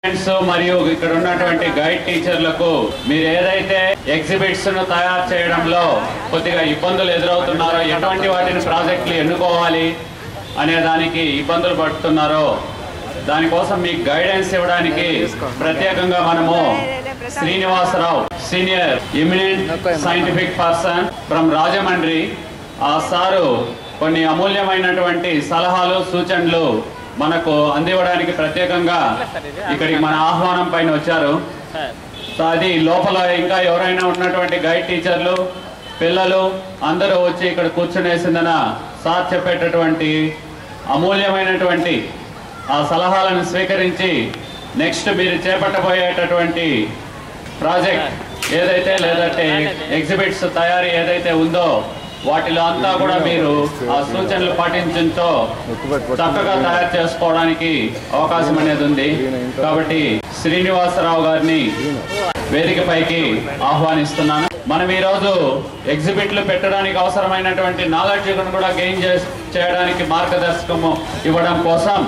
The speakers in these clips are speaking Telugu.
మరియు ఇక్కడ ఉన్నటువంటి గైడ్ టీచర్లకు మీరు ఏదైతే ఎగ్జిబిట్స్ ను తయారు చేయడంలో కొద్దిగా ఇబ్బందులు ఎదురవుతున్నారో, ఎటువంటి వాటిని ప్రాజెక్టులు ఎన్నుకోవాలి అనే దానికి ఇబ్బందులు పడుతున్నారో దానికోసం మీకు గైడెన్స్ ఇవ్వడానికి ప్రత్యేకంగా మనము Srinivasarao senior eminent scientific person from Rajahmundry, ఆ సారు కొన్ని అమూల్యమైనటువంటి సలహాలు సూచనలు మనకు అందివ్వడానికి ప్రత్యేకంగా ఇక్కడికి మన ఆహ్వానం పైన వచ్చారు. సో అది లోపల ఇంకా ఎవరైనా ఉన్నటువంటి గైడ్ టీచర్లు పిల్లలు అందరూ వచ్చి ఇక్కడ కూర్చునేసిందన సార్ చెప్పేటటువంటి అమూల్యమైనటువంటి ఆ సలహాలను స్వీకరించి నెక్స్ట్ మీరు చేపట్టబోయేటటువంటి ప్రాజెక్ట్ ఏదైతే లేదంటే ఎగ్జిబిట్స్ తయారీ ఏదైతే ఉందో వాటిలో అంతా కూడా మీరు ఆ సూచనలు పాటించడంతో చక్కగా తయారు చేసుకోవడానికి అవకాశం అనేది ఉంది. కాబట్టి శ్రీనివాసరావు గారిని వేదికపైకి ఆహ్వానిస్తున్నాను. మనం ఈరోజు ఎగ్జిబిట్లు పెట్టడానికి అవసరమైనటువంటి నాలెడ్జ్ కూడా గెయిన్ చేయడానికి మార్గదర్శకము ఇవ్వడం కోసం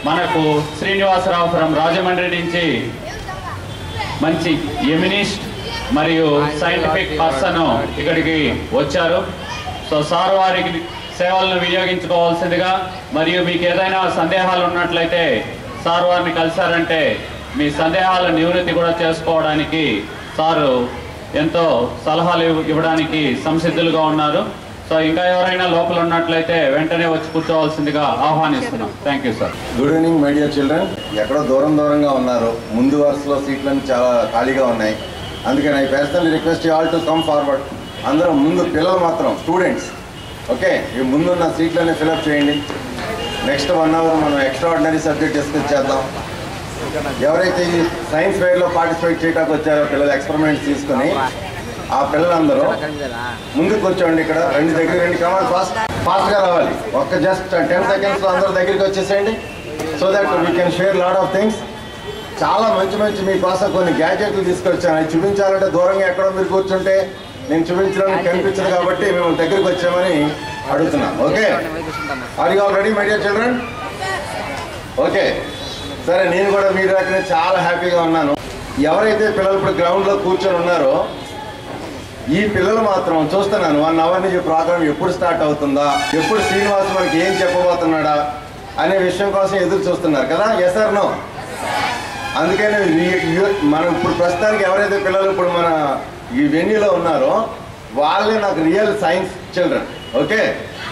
మనకు శ్రీనివాసరావు ఫ్రమ్ రాజమండ్రి నుంచి మంచి ఎమినిస్ట్ మరియు సైంటిఫిక్ పర్సన్ ఇక్కడికి వచ్చారు. సో సార్ వారికి సేవలను వినియోగించుకోవాల్సిందిగా, మరియు మీకు ఏదైనా సందేహాలు ఉన్నట్లయితే సార్ వారిని కలిశారంటే మీ సందేహాల నివృత్తి కూడా చేసుకోవడానికి సారు ఎంతో సలహాలు ఇవ్వడానికి సంసిద్ధులుగా ఉన్నారు. సో ఇంకా ఎవరైనా లోపల ఉన్నట్లయితే వెంటనే వచ్చి కూర్చోవాల్సిందిగా ఆహ్వానిస్తున్నాం. Thank you sir. Good evening my dear children. ఎక్కడో దూరంగా ఉన్నారు, ముందు వరుసలో సీట్లను చాలా ఖాళీగా ఉన్నాయి. అందుకని I personally request you all to come forward. అందరూ ముందు, పిల్లలు మాత్రం స్టూడెంట్స్ ఓకే, ఈ ముందున్న సీట్లన్నీ ఫిలప్ చేయండి. నెక్స్ట్ 1 hour మనం ఎక్స్ట్రాఆర్డినరీ సబ్జెక్ట్ డిస్కస్ చేద్దాం. ఎవరైతే ఈ సైన్స్ ఫెయిర్లో పార్టిసిపేట్ చేయడానికి వచ్చారో పిల్లలు ఎక్స్పెరిమెంట్స్ తీసుకొని, ఆ పిల్లలందరూ ముందుకు కూర్చోండి. ఇక్కడ దగ్గర రండి. కమాండ్ ఫాస్ట్గా రావాలి. జస్ట్ 10 seconds అందరూ దగ్గరికి వచ్చేసేయండి. So that we can share lot of things. చాలా మంచి మీకోసం కొన్ని గ్యాడ్జెట్లు తీసుకొచ్చాను. అవి చూపించాలంటే దూరంగా ఎక్కడో మీరు కూర్చుంటే నేను చూపించడానికి కనిపించదు, కాబట్టి మేము దగ్గరికి వచ్చామని అడుగుతున్నాను. Okay, are you all ready my dear children? Okay సరే, నేను కూడా మీ దగ్గర చాలా హ్యాపీగా ఉన్నాను. ఎవరైతే పిల్లలు ఇప్పుడు గ్రౌండ్లో కూర్చొని ఉన్నారో ఈ పిల్లలు మాత్రం చూస్తున్నాను 1 hour నుంచి ప్రోగ్రామ్ ఎప్పుడు స్టార్ట్ అవుతుందా, ఎప్పుడు శ్రీనివాస్ మనకి ఏం చెప్పబోతున్నాడా అనే విషయం కోసం ఎదురు చూస్తున్నారు కదా. Yes or no? అందుకని మనం ఇప్పుడు ప్రస్తుతానికి ఎవరైతే పిల్లలు ఇప్పుడు మన ఈ వెన్యూలో ఉన్నారో వాళ్ళే నాకు real science children. Okay,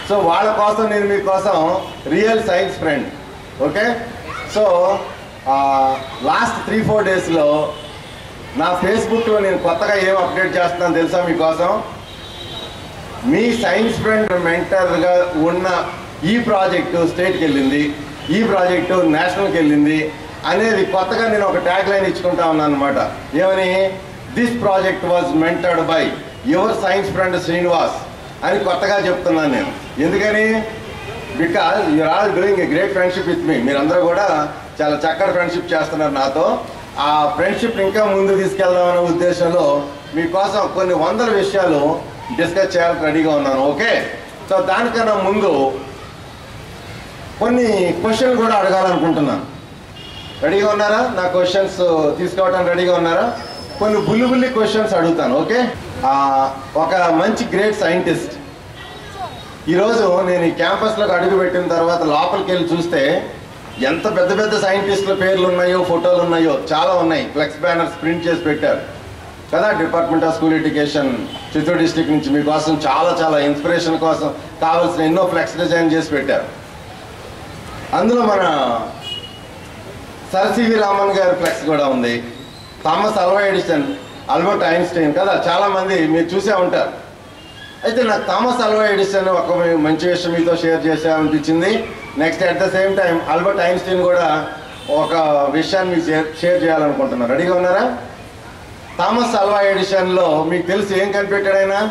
so వాళ్ళ కోసం నేను మీకోసం real science friend. Okay, so last 3-4 daysలో నా ఫేస్బుక్లో నేను కొత్తగా ఏం అప్డేట్ చేస్తున్నాను తెలుసా మీకోసం? మీ సైన్స్ ఫ్రెండ్ మెంటర్గా ఉన్న ఈ ప్రాజెక్టు స్టేట్కి వెళ్ళింది, ఈ ప్రాజెక్టు నేషనల్కి వెళ్ళింది అనేది కొత్తగా నేను ఒక ట్యాగ్ లైన్ ఇచ్చుకుంటా ఉన్నాను అనమాట. ఏమని? This project was mentored by your science friend Srinivas అని కొత్తగా చెప్తున్నాను నేను. ఎందుకని? Because you are all doing a great friendship with me. మీరందరూ కూడా చాలా చక్కటి ఫ్రెండ్షిప్ చేస్తున్నారు నాతో. ఆ ఫ్రెండ్షిప్ ఇంకా ముందు తీసుకెళ్దామనే ఉద్దేశంలో మీకోసం కొన్ని 100 విషయాలు డిస్కస్ చేయాలని రెడీగా ఉన్నాను. ఓకే, సో దానికన్నా ముందు కొన్ని క్వశ్చన్లు కూడా అడగాలనుకుంటున్నాను. రెడీగా ఉన్నారా? నా క్వశ్చన్స్ తీసుకోవడానికి రెడీగా ఉన్నారా? కొన్ని బుల్లి క్వశ్చన్స్ అడుగుతాను. ఓకే, ఒక మంచి గ్రేట్ సైంటిస్ట్ ఈరోజు నేను ఈ క్యాంపస్లోకి అడుగు పెట్టిన తర్వాత లోపలికి వెళ్ళి చూస్తే ఎంత పెద్ద సైంటిస్టుల పేర్లు ఉన్నాయో, ఫోటోలు ఉన్నాయో, చాలా ఉన్నాయి. ఫ్లెక్స్ బ్యానర్స్ ప్రింట్ చేసి పెట్టారు కదా department of school education Chittoor district నుంచి. మీకోసం చాలా ఇన్స్పిరేషన్ కోసం కావాల్సిన ఎన్నో ఫ్లెక్స్ డిజైన్ చేసి పెట్టారు. అందులో మన సర్ సివి రామన్ గారి ఫ్లెక్స్ కూడా ఉంది. Thomas Alva Edison, Albert Einstein కదా చాలామంది మీరు చూసే ఉంటారు. అయితే నాకు థామస్ అల్వా ఎడిసన్ ఒక మంచి విషయం మీతో షేర్ చేసామనిపించింది. Next at the same time Albert Einstein కూడా ఒక విషయాన్ని మీకు షేర్ చేయాలనుకుంటున్నారు. రెడీగా ఉన్నారా? థామస్ అల్వా ఎడిసన్లో మీకు తెలిసి ఏం కనిపెట్టాడైనా?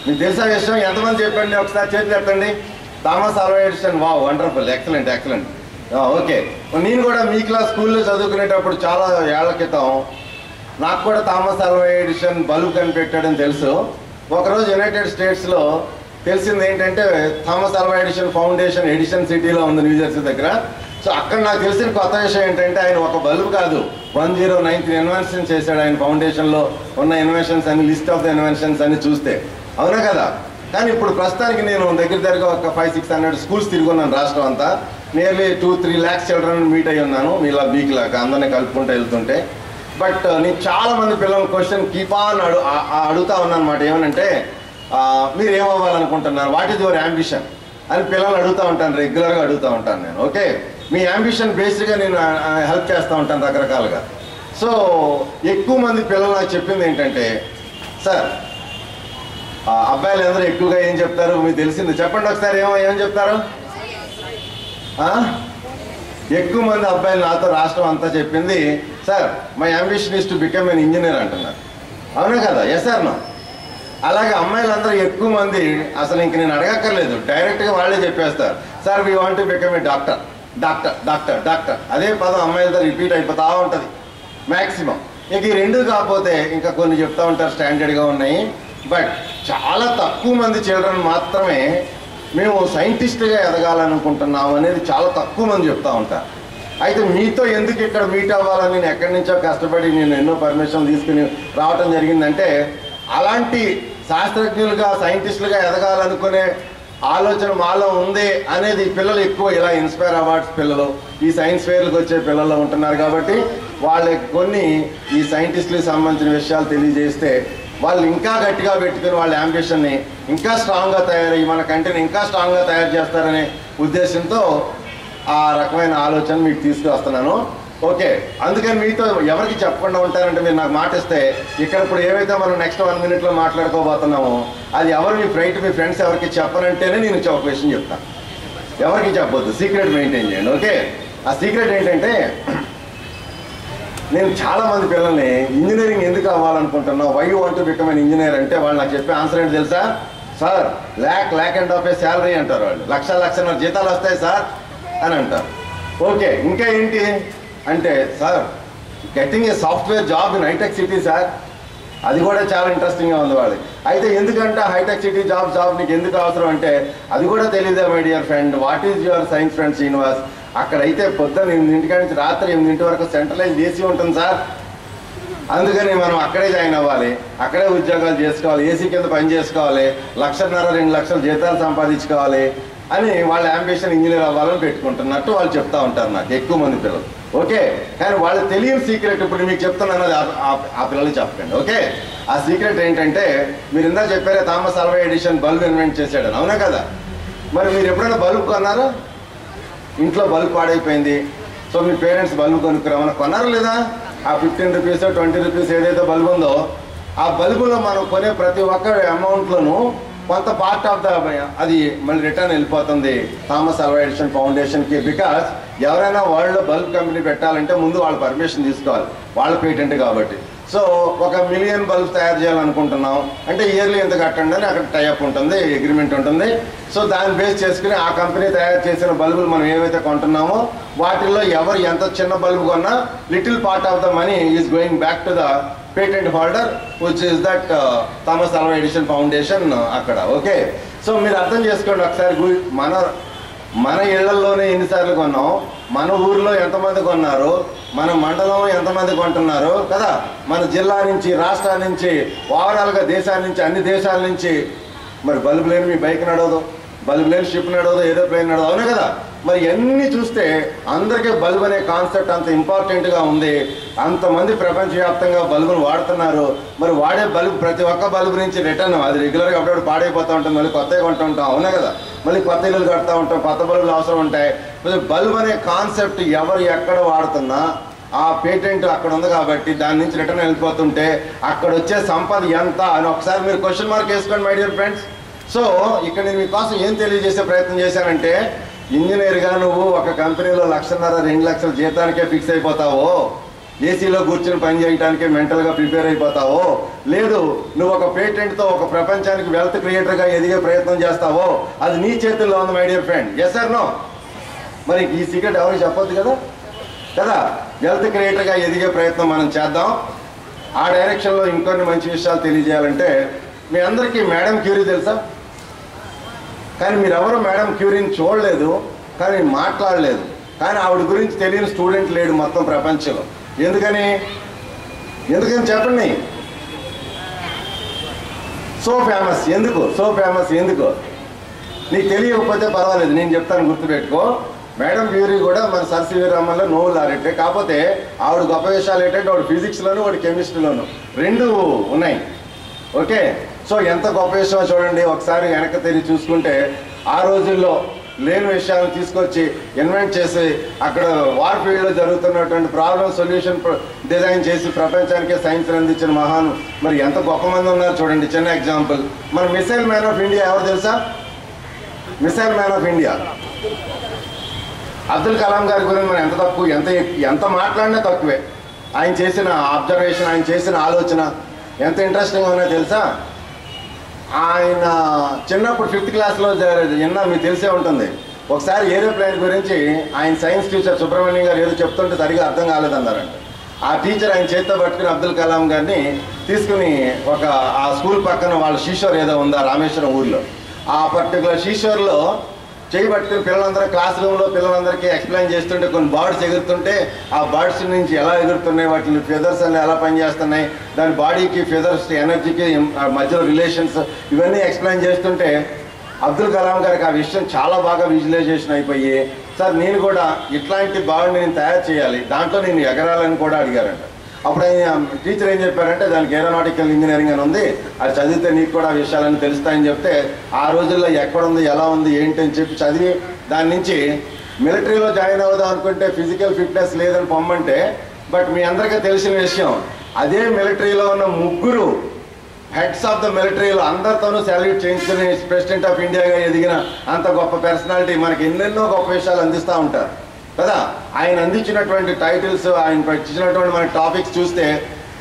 మీకు తెలిసే విషయం ఎంతమంది చెప్పండి? ఒకసారి చేతులు ఎత్తండి. Thomas Alva Edison. Wow, wonderful, excellent. Okay, నేను కూడా మీ క్లాస్ స్కూల్లో చదువుకునేటప్పుడు చాలా ఏళ్ల క్రితం నాకు కూడా థామస్ అల్వా ఎడిసన్ బల్బు కనిపెట్టాడని తెలుసు. ఒకరోజు యునైటెడ్ స్టేట్స్లో తెలిసింది ఏంటంటే Thomas Alva Edison foundation Edison సిటీలో ఉంది, న్యూజెర్సీ దగ్గర. సో అక్కడ నాకు తెలిసిన కొత్త విషయం ఏంటంటే ఆయన ఒక బల్బు కాదు 1093 ఇన్వెన్షన్స్ చేశాడు ఆయన ఫౌండేషన్లో ఉన్న ఇన్వెన్షన్స్ అని, లిస్ట్ ఆఫ్ ద ఇన్వెన్షన్స్ అని చూస్తే, అవునా కదా? కానీ ఇప్పుడు ప్రస్తుతానికి నేను దగ్గరగా ఒక 500-600 స్కూల్స్ తిరుగున్నాను రాష్ట్రం అంతా. నియర్లీ 2-3 lakhs చిల్డ్రన్ మీట్ అయ్యి ఉన్నాను మీలా బీక్లాగా అందరినీ కలుపుకుంటూ వెళ్తుంటే. బట్ నేను చాలా మంది పిల్లల క్వశ్చన్ కీప్ ఆన్ అడుగుతా ఉన్నాను అన్నమాట. ఏమనంటే మీరు ఏమవ్వాలనుకుంటున్నారు, వాట్ ఈజ్ యువర్ యాంబిషన్ అని పిల్లలు అడుగుతూ ఉంటాను, రెగ్యులర్గా అడుగుతూ ఉంటాను నేను. ఓకే, మీ యాంబిషన్ బేస్డ్గా నేను హెల్ప్ చేస్తూ ఉంటాను రకరకాలుగా. సో ఎక్కువ మంది పిల్లలు నాకు చెప్పింది ఏంటంటే, సార్ అబ్బాయిలు అందరూ ఎక్కువగా ఏం చెప్తారు మీకు తెలిసింది, చెప్పండి ఒకసారి ఏం చెప్తారు? ఎక్కువ మంది అబ్బాయిలు నాతో రాష్ట్రం అంతా చెప్పింది, sir my ambition is to become an engineer అంటున్నారు. అవునా కదా? Yes sir no. అలాగే అమ్మాయిలందరూ ఎక్కువ మంది అసలు ఇంక నేను అడగక్కర్లేదు, డైరెక్ట్గా వాళ్ళే చెప్పేస్తారు, sir we want to become a doctor, doctor doctor doctor. అదే పదం అమ్మాయిలతో రిపీట్ అయిపోతూ ఉంటుంది మ్యాక్సిమం. ఇంక ఈ రెండు కాకపోతే ఇంకా కొన్ని చెప్తూ ఉంటారు స్టాండర్డ్గా ఉన్నాయి. బట్ చాలా తక్కువ మంది చిల్డ్రన్ మాత్రమే మేము సైంటిస్ట్గా ఎదగాలనుకుంటున్నాము అనేది చాలా తక్కువ మంది చెప్తూ ఉంటారు. అయితే మీతో ఎందుకు ఇక్కడ మీట్ అవ్వాలని నేను ఎక్కడి నుంచో కష్టపడి నేను ఎన్నో పర్మిషన్ తీసుకుని రావటం జరిగిందంటే, అలాంటి శాస్త్రజ్ఞులుగా సైంటిస్టులుగా ఎదగాలనుకునే ఆలోచన మాలో ఉంది అనేది పిల్లలు ఎక్కువ ఇలా ఇన్స్పైర్ అవార్డ్స్ పిల్లలు ఈ సైన్స్ ఫేర్లకు వచ్చే పిల్లలు ఉంటున్నారు. కాబట్టి వాళ్ళకి కొన్ని ఈ సైంటిస్టులకు సంబంధించిన విషయాలు తెలియజేస్తే వాళ్ళు ఇంకా గట్టిగా పెట్టుకుని వాళ్ళ యాంబిషన్ని ఇంకా స్ట్రాంగ్గా తయారయ్యి మన కంట్రీని ఇంకా స్ట్రాంగ్గా తయారు చేస్తారనే ఉద్దేశంతో ఆ రకమైన ఆలోచన మీకు తీసుకువస్తున్నాను. ఓకే, అందుకని మీతో ఎవరికి చెప్పకుండా ఉంటారంటే మీరు నాకు మాట ఇస్తే ఇక్కడ ఇప్పుడు ఏవైతే మనం నెక్స్ట్ 1 minute మాట్లాడుకోబోతున్నామో అది ఎవరు మీ ఫ్రెండ్స్ ఎవరికి చెప్పనంటేనే నేను ఒక విషయం చెప్తాను. ఎవరికి చెప్పొద్దు, సీక్రెట్ మెయింటైన్ చేయండి. ఓకే, ఆ సీక్రెట్ ఏంటంటే, నేను చాలామంది పిల్లల్ని ఇంజనీరింగ్ ఎందుకు అవ్వాలనుకుంటున్నావు, why you want to become an engineer అంటే వాళ్ళు నాకు చెప్పే ఆన్సర్ ఏంటి తెలుసా? సార్ $1,00,000 శాలరీ అంటారు వాళ్ళు, 1,00,000 జీతాలు వస్తాయి సార్ అని అంటారు. ఓకే, ఇంకా ఏంటి అంటే, sir getting a software job in Hitec City sir, అది కూడా చాలా ఇంట్రెస్టింగ్గా ఉంది వాళ్ళకి. అయితే ఎందుకంటే హైటెక్ సిటీ జాబ్ నీకు ఎందుకు అవసరం అంటే, అది కూడా తెలియదే my dear friend. What is your science friend Srinivas? అక్కడైతే పొద్దున్న 8 నుంచి రాత్రి 8 వరకు సెంట్రలైజ్ ఏసీ ఉంటుంది సార్, అందుకని మనం అక్కడే జాయిన్ అవ్వాలి, అక్కడే ఉద్యోగాలు చేసుకోవాలి, ఏసీ కింద పని చేసుకోవాలి, 1,50,000-2 లక్షల జీతాలు సంపాదించుకోవాలి అని వాళ్ళ అంబిషన్ ఇంజనీర్ అవ్వాలని పెట్టుకుంటున్నట్టు వాళ్ళు చెప్తా ఉంటారు నాకు ఎక్కువ మంది పిల్లలు. ఓకే, కానీ వాళ్ళకి తెలియని సీక్రెట్ ఇప్పుడు మీకు చెప్తున్నాను, అది ఆ పిల్లలకి చెప్పకండి. ఓకే, ఆ సీక్రెట్ ఏంటంటే, మీరు ఇందా చెప్పారే Thomas Alva Edison bulb invent చేశాడని, అవునా కదా? మరి మీరు ఎప్పుడైనా బల్బ్ కొన్నారా? ఇంట్లో బల్బ్ పాడైపోయింది, సో మీ పేరెంట్స్ బల్బ్ కొనుక్కురామని కొన్నారా లేదా? ఆ 15 రూపీస్ 20 రూపీస్ ఏదైతే బల్బ్ ఉందో ఆ బల్బులో మనం కొనే ప్రతి ఒక్క అమౌంట్లోనూ కొంత పార్ట్ ఆఫ్ ద అది మళ్ళీ రిటర్న్ వెళ్ళిపోతుంది థామస్ ఆల్వా ఎడిషన్ ఫౌండేషన్కి. బికాస్ ఎవరైనా వరల్డ్లో బల్బ్ కంపెనీ పెట్టాలంటే ముందు వాళ్ళ పర్మిషన్ తీసుకోవాలి, వాళ్ళ పేటెంట్ కాబట్టి. సో 1 మిలియన్ బల్బ్స్ తయారు చేయాలనుకుంటున్నాం అంటే ఇయర్లీ ఎంత కట్టండి అని అక్కడ టైఅప్ ఉంటుంది, అగ్రిమెంట్ ఉంటుంది. సో దాన్ని బేస్ చేసుకుని ఆ కంపెనీ తయారు చేసిన బల్బులు మనం ఏవైతే కొంటున్నామో వాటిల్లో ఎవరు ఎంత చిన్న బల్బు కొన్నా little part of the money is going back to the patent holder which is that Thomas Alva edition foundation అక్కడ. ఓకే, సో మీరు అర్థం చేసుకోండి ఒకసారి, మన ఇళ్లలోనే ఎన్నిసార్లు కొన్నాం, మన ఊర్లో ఎంతమంది కొన్నారు, మన మండలం ఎంతమంది కొంటున్నారు కదా, మన జిల్లా నుంచి రాష్ట్రాల నుంచి ఓవరాల్గా దేశాల నుంచి అన్ని దేశాల నుంచి. మరి బల్బు లేని మీ బైక్ నడవదు, బల్బు లేని షిప్ నడవదు, ఏరోప్లేన్ నడవదు, అవునా కదా? మరి అన్నీ చూస్తే అందరికీ బల్బ్ అనే కాన్సెప్ట్ అంత ఇంపార్టెంట్గా ఉంది, అంతమంది ప్రపంచవ్యాప్తంగా బల్బును వాడుతున్నారు. మరి వాడే బల్బు ప్రతి ఒక్క బల్బు నుంచి రిటర్న్ అది రెగ్యులర్గా అప్పుడప్పుడు పాడైపోతూ ఉంటుంది, మళ్ళీ కొత్తగా కొంటూ ఉంటాం, అవునా కదా? మళ్ళీ కొత్త ఇల్లులు కడుతూ ఉంటాం, కొత్త బల్బులు అవసరం ఉంటాయి. బల్బ్ అనే కాన్సెప్ట్ ఎవరు ఎక్కడ వాడుతున్నా ఆ పేటెంట్ అక్కడ ఉంది కాబట్టి దాని నుంచి రిటర్న్ వెళ్ళిపోతుంటే అక్కడ వచ్చే సంపద ఎంత అని ఒకసారి మీరు క్వశ్చన్ మార్క్ వేసుకోండి మై డియర్ ఫ్రెండ్స్. సో ఇక్కడ నేను మీకోసం ఏం తెలియజేసే ప్రయత్నం చేశానంటే, ఇంజనీర్గా నువ్వు ఒక కంపెనీలో 1,50,000-2 లక్షల జీతానికే ఫిక్స్ అయిపోతావో, ఏసీలో కూర్చొని పని చేయడానికే మెంటల్గా ప్రిపేర్ అయిపోతావో, లేదు నువ్వు ఒక పేటెంట్తో ఒక ప్రపంచానికి వెల్త్ క్రియేటర్గా ఎదిగే ప్రయత్నం చేస్తావో, అది నీ చేతుల్లో ఉంది my dear friend. Yes or no? మరి ఈ సీక్రెట్ ఎవరికి చెప్పొద్దు కదా కదా వెల్త్ క్రియేటర్గా ఎదిగే ప్రయత్నం మనం చేద్దాం. ఆ డైరెక్షన్లో ఇంకొన్ని మంచి విషయాలు తెలియజేయాలంటే, మీ అందరికీ మేడం క్యూరీ తెలుసా? కానీ మీరెవరు మేడం క్యూరీని చూడలేదు, కానీ మాట్లాడలేదు, కానీ ఆవిడ గురించి తెలియని స్టూడెంట్ లేడు మొత్తం ప్రపంచంలో. ఎందుకని చెప్పండి? సో ఫేమస్ ఎందుకు నీకు తెలియకపోతే పర్వాలేదు, నేను చెప్తాను, గుర్తుపెట్టుకో. మేడం ప్యూరీ కూడా మన సర్ సివి రామన్లో నోవెల్ లారెట్టే. కాకపోతే ఆవిడ గొప్ప విషయాలు ఏంటంటే ఆవిడ ఫిజిక్స్లోను వాడు కెమిస్ట్రీలోను రెండు ఉన్నాయి. ఓకే, సో ఎంత గొప్ప విషయమో చూడండి. ఒకసారి వెనక్కి తిరిగి చూసుకుంటే ఆ రోజుల్లో లేని విషయాలను తీసుకొచ్చి ఇన్వెంట్ చేసి అక్కడ వార్ ఫీల్డ్లో జరుగుతున్నటువంటి ప్రాబ్లమ్ సొల్యూషన్ డిజైన్ చేసి ప్రపంచానికే సైన్స్ అందించిన మహాను మరి ఎంత గొప్ప మంది ఉన్నారు చూడండి. చిన్న ఎగ్జాంపుల్, మన మిసైల్ మ్యాన్ ఆఫ్ ఇండియా ఎవరు తెలుసా? Missile man of India Abdul Kalam గారి గురించి మనం ఎంత తక్కువ ఎంత మాట్లాడినా తక్కువే. ఆయన చేసిన అబ్జర్వేషన్, ఆయన చేసిన ఆలోచన ఎంత ఇంట్రెస్టింగ్ ఉన్నాయో తెలుసా? ఆయన చిన్నప్పుడు 5th క్లాస్లో విన్నా, మీకు తెలిసే ఉంటుంది. ఒకసారి ఏరోప్లేన్ గురించి ఆయన సైన్స్ టీచర్ సుబ్రహ్మణ్యం గారు ఏదో చెప్తుంటే సరిగా అర్థం కాలేదన్నారంట. ఆ టీచర్ ఆయన చేతితో పట్టుకుని అబ్దుల్ కలాం గారిని తీసుకుని ఆ స్కూల్ పక్కన వాళ్ళ శీషోర్ ఏదో ఉందా రామేశ్వరం ఊర్లో, ఆ పర్టికులర్ శీషోర్లో చేయి పట్టుకుని పిల్లలందరూ క్లాస్ రూమ్లో పిల్లలందరికీ ఎక్స్ప్లెయిన్ చేస్తుంటే కొన్ని బర్డ్స్ ఎగురుతుంటే ఆ బర్డ్స్ నుంచి ఎలా ఎగురుతున్నాయి, వాటి ఫెదర్స్ అన్ని ఎలా పనిచేస్తున్నాయి, దాని బాడీకి ఫెదర్స్ ఎనర్జీకి మధ్యలో రిలేషన్స్ ఇవన్నీ ఎక్స్ప్లెయిన్ చేస్తుంటే అబ్దుల్ కలాం గారికి ఆ విషయం చాలా బాగా విజువలైజేషన్ అయిపోయి, సార్ నేను కూడా ఇట్లాంటి బర్డ్ని నేను తయారు చేయాలి, దాంట్లో నేను ఎగరాలని కూడా అడిగారంట. అప్పుడు ఆయన టీచర్ ఏం చెప్పారంటే దానికి ఏరోనాటికల్ ఇంజనీరింగ్ అని ఉంది, అది చదివితే నీకు కూడా ఆ విషయాలన్నీ తెలుస్తాయని చెప్తే ఆ రోజుల్లో ఎక్కడుంది ఎలా ఉంది ఏంటి అని చెప్పి చదివి దాని నుంచి మిలిటరీలో జాయిన్ అవుదాం అనుకుంటే ఫిజికల్ ఫిట్నెస్ లేదని పొమ్మంటే, బట్ మీ అందరికీ తెలిసిన విషయం అదే మిలిటరీలో ఉన్న 3 హెడ్స్ ఆఫ్ ద మిలిటరీలో అందరితోనూ సాల్యూట్ చేయించుకుని ప్రెసిడెంట్ ఆఫ్ ఇండియాగా ఎదిగిన అంత గొప్ప పర్సనాలిటీ మనకి ఎన్నెన్నో గొప్ప విషయాలు అందిస్తూ ఉంటారు కదా. ఆయన అందించినటువంటి టైటిల్స్, ఆయన ఇచ్చినటువంటి మన టాపిక్స్ చూస్తే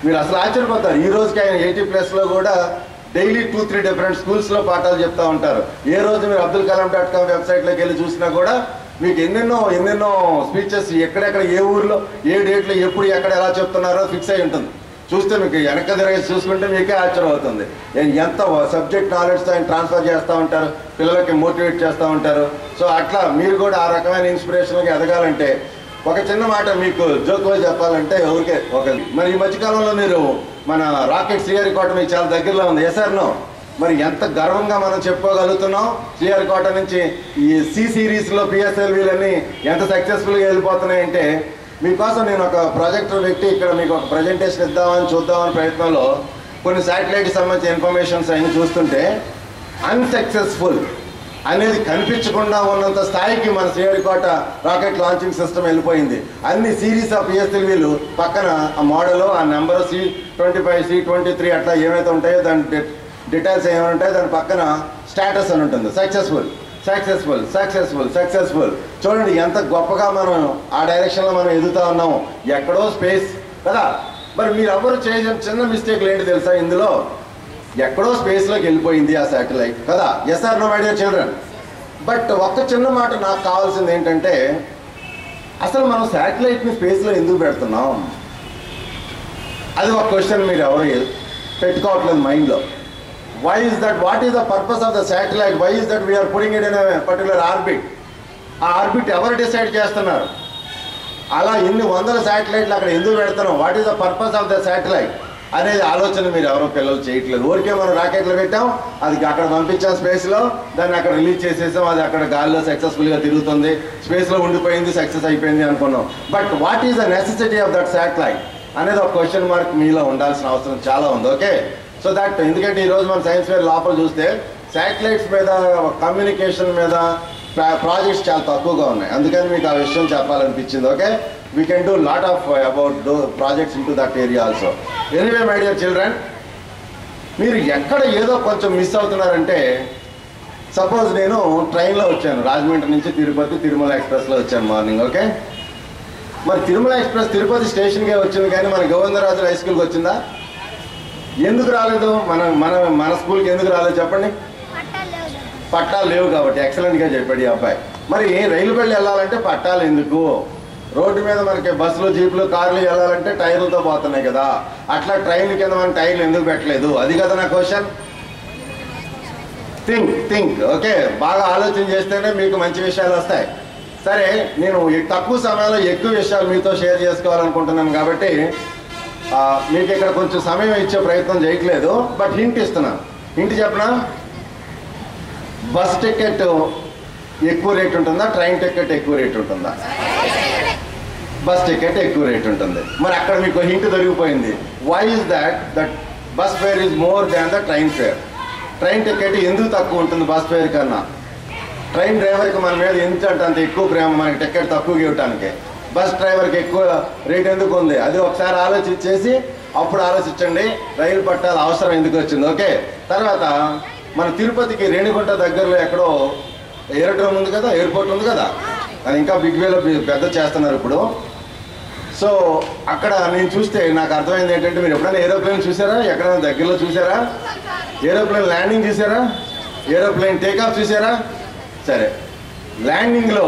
మీరు అసలు ఆశ్చర్యపోతారు. ఈ రోజుకి ఆయన 80+ కూడా డైలీ 2-3 డిఫరెంట్ స్కూల్స్లో పాఠాలు చెప్తూ ఉంటారు. ఏ రోజు మీరు abdulkalam.com వెబ్సైట్లోకి వెళ్ళి చూసినా కూడా మీకు ఎన్నెన్నో స్పీచెస్ ఎక్కడెక్కడ ఏ ఊర్లో ఏ డేట్లో ఎప్పుడు ఎక్కడ ఎలా చెప్తున్నారో ఫిక్స్ అయి ఉంటుంది. చూస్తే మీకు వెనక తిరిగి చూసుకుంటే మీకే ఆశ్చర్యం అవుతుంది. ఎంత సబ్జెక్ట్ నాలెడ్జ్తో ఆయన ట్రాన్స్ఫర్ చేస్తూ ఉంటారు, పిల్లలకి మోటివేట్ చేస్తూ ఉంటారు. సో అట్లా మీరు కూడా ఆ రకమైన ఇన్స్పిరేషన్కి ఎదగాలంటే ఒక చిన్న మాట మీకు జోక్గా చెప్పాలంటే ఎవరికే మరి ఈ మధ్యకాలంలో మీరు మన రాకెట్ శ్రీహరికోట మీకు చాలా దగ్గరలో ఉంది. ఎస్ఆర్నో మరి ఎంత గర్వంగా మనం చెప్పుకోగలుగుతున్నాం. శ్రీహరికోట నుంచి ఈ సి సిరీస్లో పిఎస్ఎల్వీలన్నీ ఎంత సక్సెస్ఫుల్గా వెళ్ళిపోతున్నాయంటే మీకోసం నేను ఒక ప్రాజెక్టర్ పెట్టి ఇక్కడ మీకు ఒక ప్రజెంటేషన్ చూద్దామని ప్రయత్నంలో కొన్ని శాటిలైట్కి సంబంధించిన ఇన్ఫర్మేషన్స్ అయినా చూస్తుంటే అన్సక్సెస్ఫుల్ అనేది కనిపించకుండా ఉన్నంత స్థాయికి మన శ్రీహరికోట రాకెట్ లాంచింగ్ సిస్టమ్ వెళ్ళిపోయింది. అన్ని సిరీస్ ఆఫ్ పిఎస్ఎల్వీలు పక్కన ఆ మోడల్, ఆ నెంబర్ C25 C23 అట్లా ఏమైతే ఉంటాయో దాని డీటెయిల్స్ ఏమైనా ఉంటాయో దాని పక్కన స్టేటస్ అని ఉంటుంది. సక్సెస్ఫుల్ చూడండి ఎంత గొప్పగా మనం ఆ డైరెక్షన్లో మనం ఎదుగుతూ ఉన్నాము. ఎక్కడో స్పేస్ కదా. మరి మీరు ఎవరు చేసిన చిన్న మిస్టేక్లు ఏంటి తెలుసా? ఇందులో ఎక్కడో స్పేస్లోకి వెళ్ళిపోయింది ఆ శాటిలైట్ కదా. Yes or no my dear children? But ఒక్క చిన్న మాట నాకు కావాల్సింది ఏంటంటే అసలు మనం శాటిలైట్ని స్పేస్లో ఎందుకు పెడుతున్నాం? అది ఒక క్వశ్చన్ మీరు ఎవరు పెట్టుకోవట్లేదు మైండ్లో. Why is that? What is the purpose of the satellite? Why is that we are putting it in a particular orbit? ఆ ఆర్బిట్ ఎవరు డిసైడ్ చేస్తున్నారు? అలా ఎన్ని వందల శాటిలైట్లు అక్కడ ఎందుకు పెడుతున్నాం? What is the purpose of the satellite అనేది ఆలోచన మీరు ఎవరో పిల్లలు చేయట్లేదు. ఊరికే మనం రాకెట్లు పెట్టాం, అది అక్కడ పంపించాం స్పేస్లో, దాన్ని అక్కడ రిలీజ్ చేసేసాం, అది అక్కడ గాలిలో సక్సెస్ఫుల్గా తిరుగుతుంది, స్పేస్లో ఉండిపోయింది, సక్సెస్ అయిపోయింది అనుకున్నాం. But what is the necessity of that satellite అనేది ఒక క్వశ్చన్ మార్క్ మీలో ఉండాల్సిన అవసరం చాలా ఉంది. ఓకే, సో దట్ ఎందుకంటే ఈరోజు మన సైన్స్ ఫేర్ లోపల చూస్తే శాటిలైట్స్ మీద కమ్యూనికేషన్ మీద ప్రాజెక్ట్స్ చాలా తక్కువగా ఉన్నాయి. అందుకని మీకు ఆ విషయం చెప్పాలనిపించింది. Okay, we can do lot of about projects in to that area also. Anyway my dear children, మీరు ఎక్కడ ఏదో కొంచెం మిస్ అవుతున్నారంటే, సపోజ్ నేను ట్రైన్లో వచ్చాను, రాజమండ్రి నుంచి తిరుమల ఎక్స్ప్రెస్లో వచ్చాను మార్నింగ్. ఓకే, మరి తిరుమల ఎక్స్ప్రెస్ తిరుపతి స్టేషన్కే వచ్చింది కానీ మన గోవిందరాజు హై స్కూల్కి వచ్చిందా? ఎందుకు రాలేదు? మన స్కూల్కి ఎందుకు రాలేదు చెప్పండి? పట్టాలు లేవు కాబట్టి. ఎక్సలెంట్గా చెప్పాడు ఈ అబ్బాయి. మరి రైలు బళ్ళు వెళ్ళాలంటే పట్టాలు ఎందుకు? రోడ్డు మీద మనకి బస్సులు, జీపులు, కార్లు వెళ్ళాలంటే టైర్లతో పోతున్నాయి కదా. అట్లా ట్రైన్ కింద మన టైర్లు ఎందుకు పెట్టలేదు? అది కదా నా క్వశ్చన్. థింక్ ఓకే, బాగా ఆలోచన చేస్తేనే మీకు మంచి విషయాలు వస్తాయి. సరే, నేను తక్కువ సమయంలో ఎక్కువ విషయాలు మీతో షేర్ చేసుకోవాలనుకుంటున్నాను కాబట్టి మీకు ఇక్కడ కొంచెం సమయం ఇచ్చే ప్రయత్నం చేయట్లేదు. బట్ హింట్ ఇస్తున్నాను. హింట్ చెప్పనా? బస్ టికెట్ ఎక్కువ రేట్ ఉంటుందా, ట్రైన్ టికెట్ ఎక్కువ రేట్ ఉంటుందా? బస్ టికెట్ ఎక్కువ రేట్ ఉంటుంది. మరి అక్కడ మీకు హింట్ దొరికిపోయింది. Why is that bus fare is more than the train fare? Train ticket ఎందుకు తక్కువ ఉంటుంది బస్ ఫేర్ కన్నా? ట్రైన్ డ్రైవర్కి మన మీద ఎంత అంత ఎక్కువ ప్రేమ, మనకి టికెట్ తక్కువగా ఇవ్వటానికి. బస్ డ్రైవర్కి ఎక్కువ రేట్ ఎందుకు ఉంది? అది ఒకసారి ఆలోచించేసి అప్పుడు ఆలోచించండి రైలు పట్టాల అవసరం ఎందుకు వచ్చింది. ఓకే, తర్వాత మన తిరుపతికి రేణిగుంట దగ్గరలో ఎక్కడో ఏరోడ్రోమ్ ఉంది కదా, ఎయిర్పోర్ట్ ఉంది కదా, అది ఇంకా బిగ్ వేలో పెద్ద చేస్తున్నారు ఇప్పుడు. సో అక్కడ నేను చూస్తే నాకు అర్థమైంది ఏంటంటే, మీరు ఎప్పుడైనా ఏరోప్లేన్ చూసారా? ఎక్కడైనా దగ్గరలో చూసారా? ఏరోప్లేన్ ల్యాండింగ్ చూసారా? ఏరోప్లేన్ టేకాఫ్ చూసారా? సరే, ల్యాండింగ్లో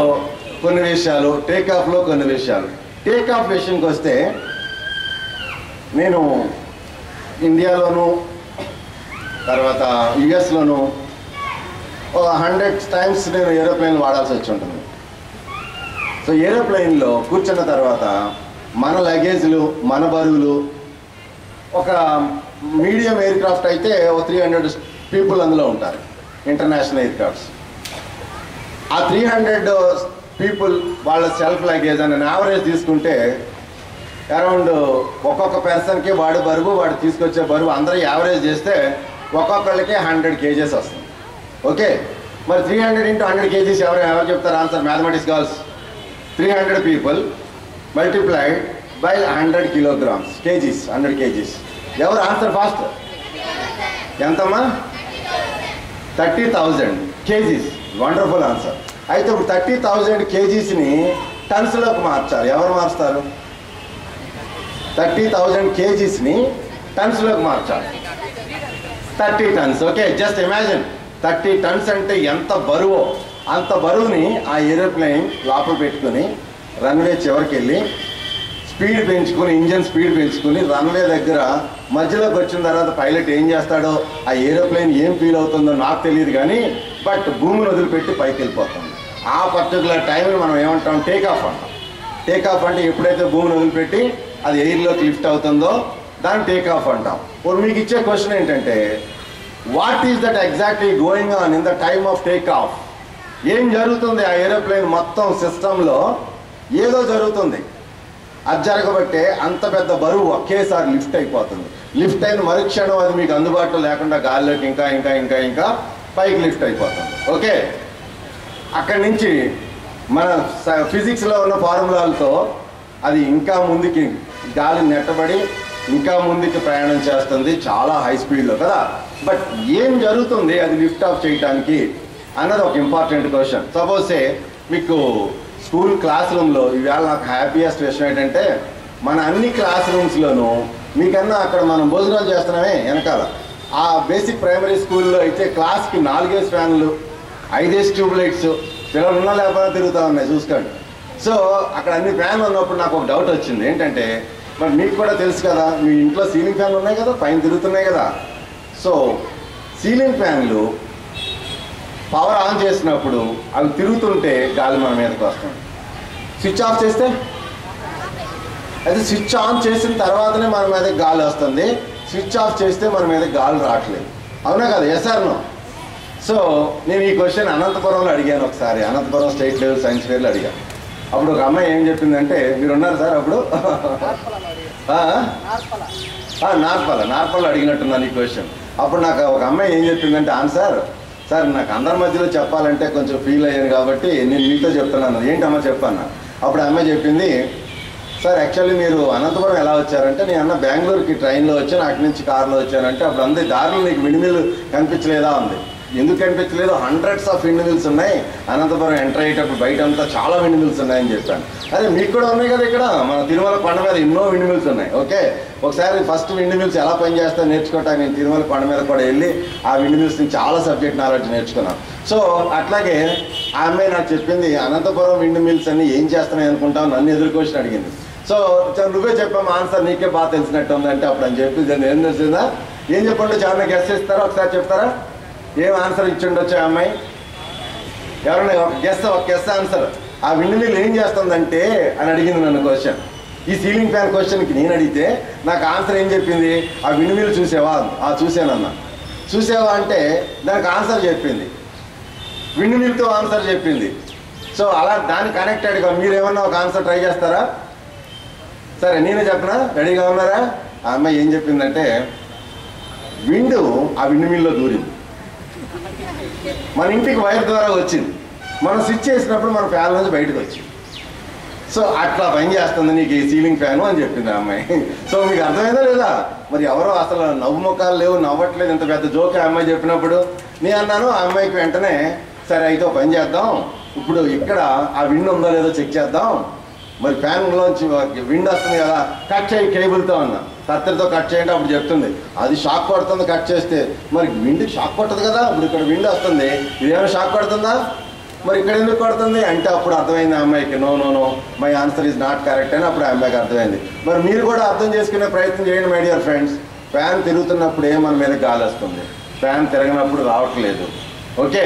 కొన్ని విషయాలు, టేకాఫ్లో కొన్ని విషయాలు. టేకాఫ్ విషయంకి వస్తే నేను ఇండియాలోను తర్వాత యుఎస్లోను 100 times నేను ఏరోప్లేన్ వాడాల్సి వచ్చి ఉంటుంది. సో ఏరోప్లేన్లో కూర్చున్న తర్వాత మన లగేజ్లు, మన బరువులు, ఒక మీడియం ఎయిర్ క్రాఫ్ట్ అయితే 300 people అందులో ఉంటారు, ఇంటర్నేషనల్ ఎయిర్ క్రాఫ్ట్స్. ఆ 300 people వాళ్ళ సెల్ఫ్ లగేజ్ అని యావరేజ్ తీసుకుంటే అరౌండ్ ఒక్కొక్క పర్సన్కి వాడి బరువు, వాడు తీసుకొచ్చే బరువు అందరూ యావరేజ్ చేస్తే ఒక్కొక్కళ్ళకి 100 kgs వస్తుంది. ఓకే, మరి 300 into 100 kgs ఎవరు చెప్తారు answer? Mathematics girls. 300 people multiplied by 100 kilograms, kgs, 100 kgs. ఎవరు ఆన్సర్ ఫాస్ట్? ఎంతమ్మా? 30,000 kgs. Wonderful answer. అయితే ఇప్పుడు 30,000 kgsని టన్స్లోకి మార్చాలి. ఎవరు మారుస్తారు? 30,000 kgsని టన్స్లోకి మార్చాలి. 30 tons. Okay, just imagine 30 tons అంటే ఎంత బరువో అంత బరువుని ఆ ఏరోప్లేన్ లోపల పెట్టుకుని రన్వే చివరికి వెళ్ళి స్పీడ్ పెంచుకుని, ఇంజన్ స్పీడ్ పెంచుకుని రన్వే దగ్గర మధ్యలోకి వచ్చిన తర్వాత పైలట్ ఏం చేస్తాడో, ఆ ఏరోప్లేన్ ఏం ఫీల్ అవుతుందో నాకు తెలియదు కానీ బట్ భూమిని వదిలిపెట్టి పైకి వెళ్ళిపోతుంది. ఆ పర్టికులర్ టైంని మనం ఏమంటాం? టేకాఫ్ అంటాం. టేకాఫ్ అంటే ఎప్పుడైతే భూమిని వదిలిపెట్టి అది ఎయిర్లోకి లిఫ్ట్ అవుతుందో దాన్ని టేకాఫ్ అంటాం. ఇప్పుడు మీకు ఇచ్చే క్వశ్చన్ ఏంటంటే, what is that exactly going on in the time of takeoff? ఏం జరుగుతుంది ఆ ఏరోప్లేన్ మొత్తం సిస్టంలో? ఏదో జరుగుతుంది. అది జరగబట్టే అంత పెద్ద బరువు ఒకేసారి లిఫ్ట్ అయిపోతుంది. లిఫ్ట్ అయిన మరుక్షణం అది మీకు అందుబాటులో లేకుండా గాలిలోకి ఇంకా ఇంకా ఇంకా ఇంకా పైకి లిఫ్ట్ అయిపోతుంది. ఓకే, అక్కడి నుంచి మన ఫిజిక్స్లో ఉన్న ఫార్ములాలతో అది ఇంకా ముందుకి గాలి నెట్టబడి ఇంకా ముందుకి ప్రయాణం చేస్తుంది చాలా హై స్పీడ్లో కదా. బట్ ఏం జరుగుతుంది అది లిఫ్ట్ ఆఫ్ చేయడానికి అన్నది ఒక ఇంపార్టెంట్ క్వశ్చన్. సపోజే మీకు స్కూల్ క్లాస్ రూమ్లో ఇవాళ నాకు హ్యాపీయెస్ట్ విషయం ఏంటంటే, మన అన్ని క్లాస్ రూమ్స్లోనూ మీకన్నా అక్కడ మనం భోజనాలు చేస్తున్నామే వెనకాల. ఆ బేసిక్ ప్రైమరీ స్కూల్లో అయితే క్లాస్కి 4 ఫ్యాన్లు, 5 ట్యూబ్ లైట్స్, పిల్లలు ఉన్నా లేకపోతే తిరుగుతూ ఉన్నాయి చూసుకోండి. సో అక్కడ అన్ని ఫ్యాన్లు ఉన్నప్పుడు నాకు ఒక డౌట్ వచ్చింది. ఏంటంటే, మరి మీకు కూడా తెలుసు కదా, మీ ఇంట్లో సీలింగ్ ఫ్యాన్లు ఉన్నాయి కదా, పైన తిరుగుతున్నాయి కదా. సో సీలింగ్ ఫ్యాన్లు పవర్ ఆన్ చేసినప్పుడు అవి తిరుగుతుంటే గాలి మన మీదకి వస్తుంది. స్విచ్ ఆఫ్ చేస్తే, అయితే స్విచ్ ఆన్ చేసిన తర్వాతనే మన మీద గాలి వస్తుంది. స్విచ్ ఆఫ్ చేస్తే మన మీద గాలి రావట్లేదు. అవునా కదా? Yes or no? సో నేను ఈ క్వశ్చన్ అనంతపురంలో అడిగాను ఒకసారి. అనంతపురం స్టేట్ లెవెల్ సైన్స్ ఫేర్లో అడిగాను. అప్పుడు ఒక అమ్మాయి ఏం చెప్పిందంటే, మీరు ఉన్నారు సార్ అప్పుడు? నార్పల్ అడిగినట్టున్నాను ఈ క్వశ్చన్. అప్పుడు నాకు ఒక అమ్మాయి ఏం చెప్పిందంటే, ఆన్సర్ సార్ నాకు అందరి మధ్యలో చెప్పాలంటే కొంచెం ఫీల్ అయ్యాను కాబట్టి నేను మీతో చెప్తున్నాను. ఏంటమ్మా చెప్పన్నా? అప్పుడు అమ్మాయి చెప్పింది, సార్ యాక్చువల్లీ మీరు అనంతపురం ఎలా వచ్చారంటే, నేను అన్న బెంగళూరుకి ట్రైన్లో వచ్చాను, అటు నుంచి కార్లో వచ్చానంటే. అప్పుడు అందే దారిలో నీకు విండ్మిల్ కనిపించలేదా ఉంది. ఎందుకు కనిపించలేదు? హండ్రెడ్స్ ఆఫ్ విండ్మిల్స్ ఉన్నాయి అనంతపురం ఎంటర్ అయ్యేటప్పుడు, బయట అంతా చాలా విండ్మిల్స్ ఉన్నాయని చెప్పాను. అదే మీకు కూడా ఉన్నాయి కదా, ఇక్కడ మన తిరుమల కొండ మీద ఎన్నో విండ్మిల్స్ ఉన్నాయి. ఓకే, ఒకసారి ఫస్ట్ విండ్మిల్స్ ఎలా పనిచేస్తాయో నేర్చుకోవటానికి నేను తిరుమల కొండ మీద కూడా వెళ్ళి ఆ విండ్మిల్స్ నుంచి చాలా సబ్జెక్ట్ నాలెడ్జ్ నేర్చుకున్నాను. సో అట్లాగే ఆ అమ్మాయి నాకు చెప్పింది, అనంతపురం విండ్మిల్స్ అన్ని ఏం చేస్తున్నాయి అనుకుంటావు, నన్ను ఎదుర్కొచ్చి అడిగింది. సో నువ్వే చెప్పాము ఆన్సర్, నీకే బాగా తెలిసినట్టు ఉందంటే అప్పుడు అని చెప్పి దాన్ని ఏం తెలిసిందా, ఏం చెప్పండి చాలా గెస్ చేస్తారా? ఒకసారి చెప్తారా ఏం ఆన్సర్ ఇచ్చిండొచ్చు ఆ అమ్మాయి? ఎవరన్నా ఒక గెస్ ఆన్సర్. ఆ విండ్ మిల్ ఏం చేస్తుందంటే అని అడిగింది నన్ను క్వశ్చన్. ఈ సీలింగ్ ఫ్యాన్ క్వశ్చన్కి నేను అడిగితే నాకు ఆన్సర్ ఏం చెప్పింది, ఆ విండ్ మిల్ చూసావా, చూసానన్నా. చూసావా అంటే దానికి ఆన్సర్ చెప్పింది, విండ్ మిల్తో ఆన్సర్ చెప్పింది. సో అలా దాన్ని కనెక్టెడ్గా మీరు ఏమన్నా ఒక ఆన్సర్ ట్రై చేస్తారా? సరే నేనే చెప్పనా, రెడీగా ఉన్నారా? ఆ అమ్మాయి ఏం చెప్పిందంటే విండ్ ఆ విండ్ మిల్లో దూరింది, మన ఇంటికి వైర్ ద్వారా వచ్చింది, మనం స్విచ్ చేసినప్పుడు మన ఫ్యాన్ నుంచి బయటకు వచ్చింది. సో అట్లా పని చేస్తుంది నీకు ఈ సీలింగ్ ఫ్యాను అని చెప్పింది ఆ అమ్మాయి. సో మీకు అర్థమైందా లేదా? మరి ఎవరో అసలు నవ్వు ముఖాలు లేవు, నవ్వట్లేదు, ఇంత పెద్ద జోక్ ఆ అమ్మాయి చెప్పినప్పుడు. నేను అన్నాను ఆ అమ్మాయికి వెంటనే, సరే అయితే పని చేద్దాం, ఇప్పుడు ఇక్కడ ఆ విండ్ ఉందో లేదో చెక్ చేద్దాం. మరి ఫ్యాన్లోంచి విండ్ వస్తుంది కదా, కట్ చేయి కేబుల్తో అన్నా, కత్తెరతో కట్ చేయండి. అప్పుడు చెప్తుంది అది షాక్ కొడుతుంది కట్ చేస్తే. మరి విండ్కి షాక్ కొట్టదు కదా, ఇప్పుడు ఇక్కడ విండ్ వస్తుంది, ఇదేమైనా షాక్ కొడుతుందా, మరి ఇక్కడ ఎందుకు కొడుతుంది అంటే అప్పుడు అర్థమైంది ఆ అమ్మాయికి, no no no my answer is not correct అని అప్పుడు ఆ అమ్మాయికి అర్థమైంది. మరి మీరు కూడా అర్థం చేసుకునే ప్రయత్నం చేయండి మై డియర్ ఫ్రెండ్స్. ఫ్యాన్ తిరుగుతున్నప్పుడు మన మీద గాలి వస్తుంది, ఫ్యాన్ తిరగనప్పుడు రావట్లేదు. ఓకే,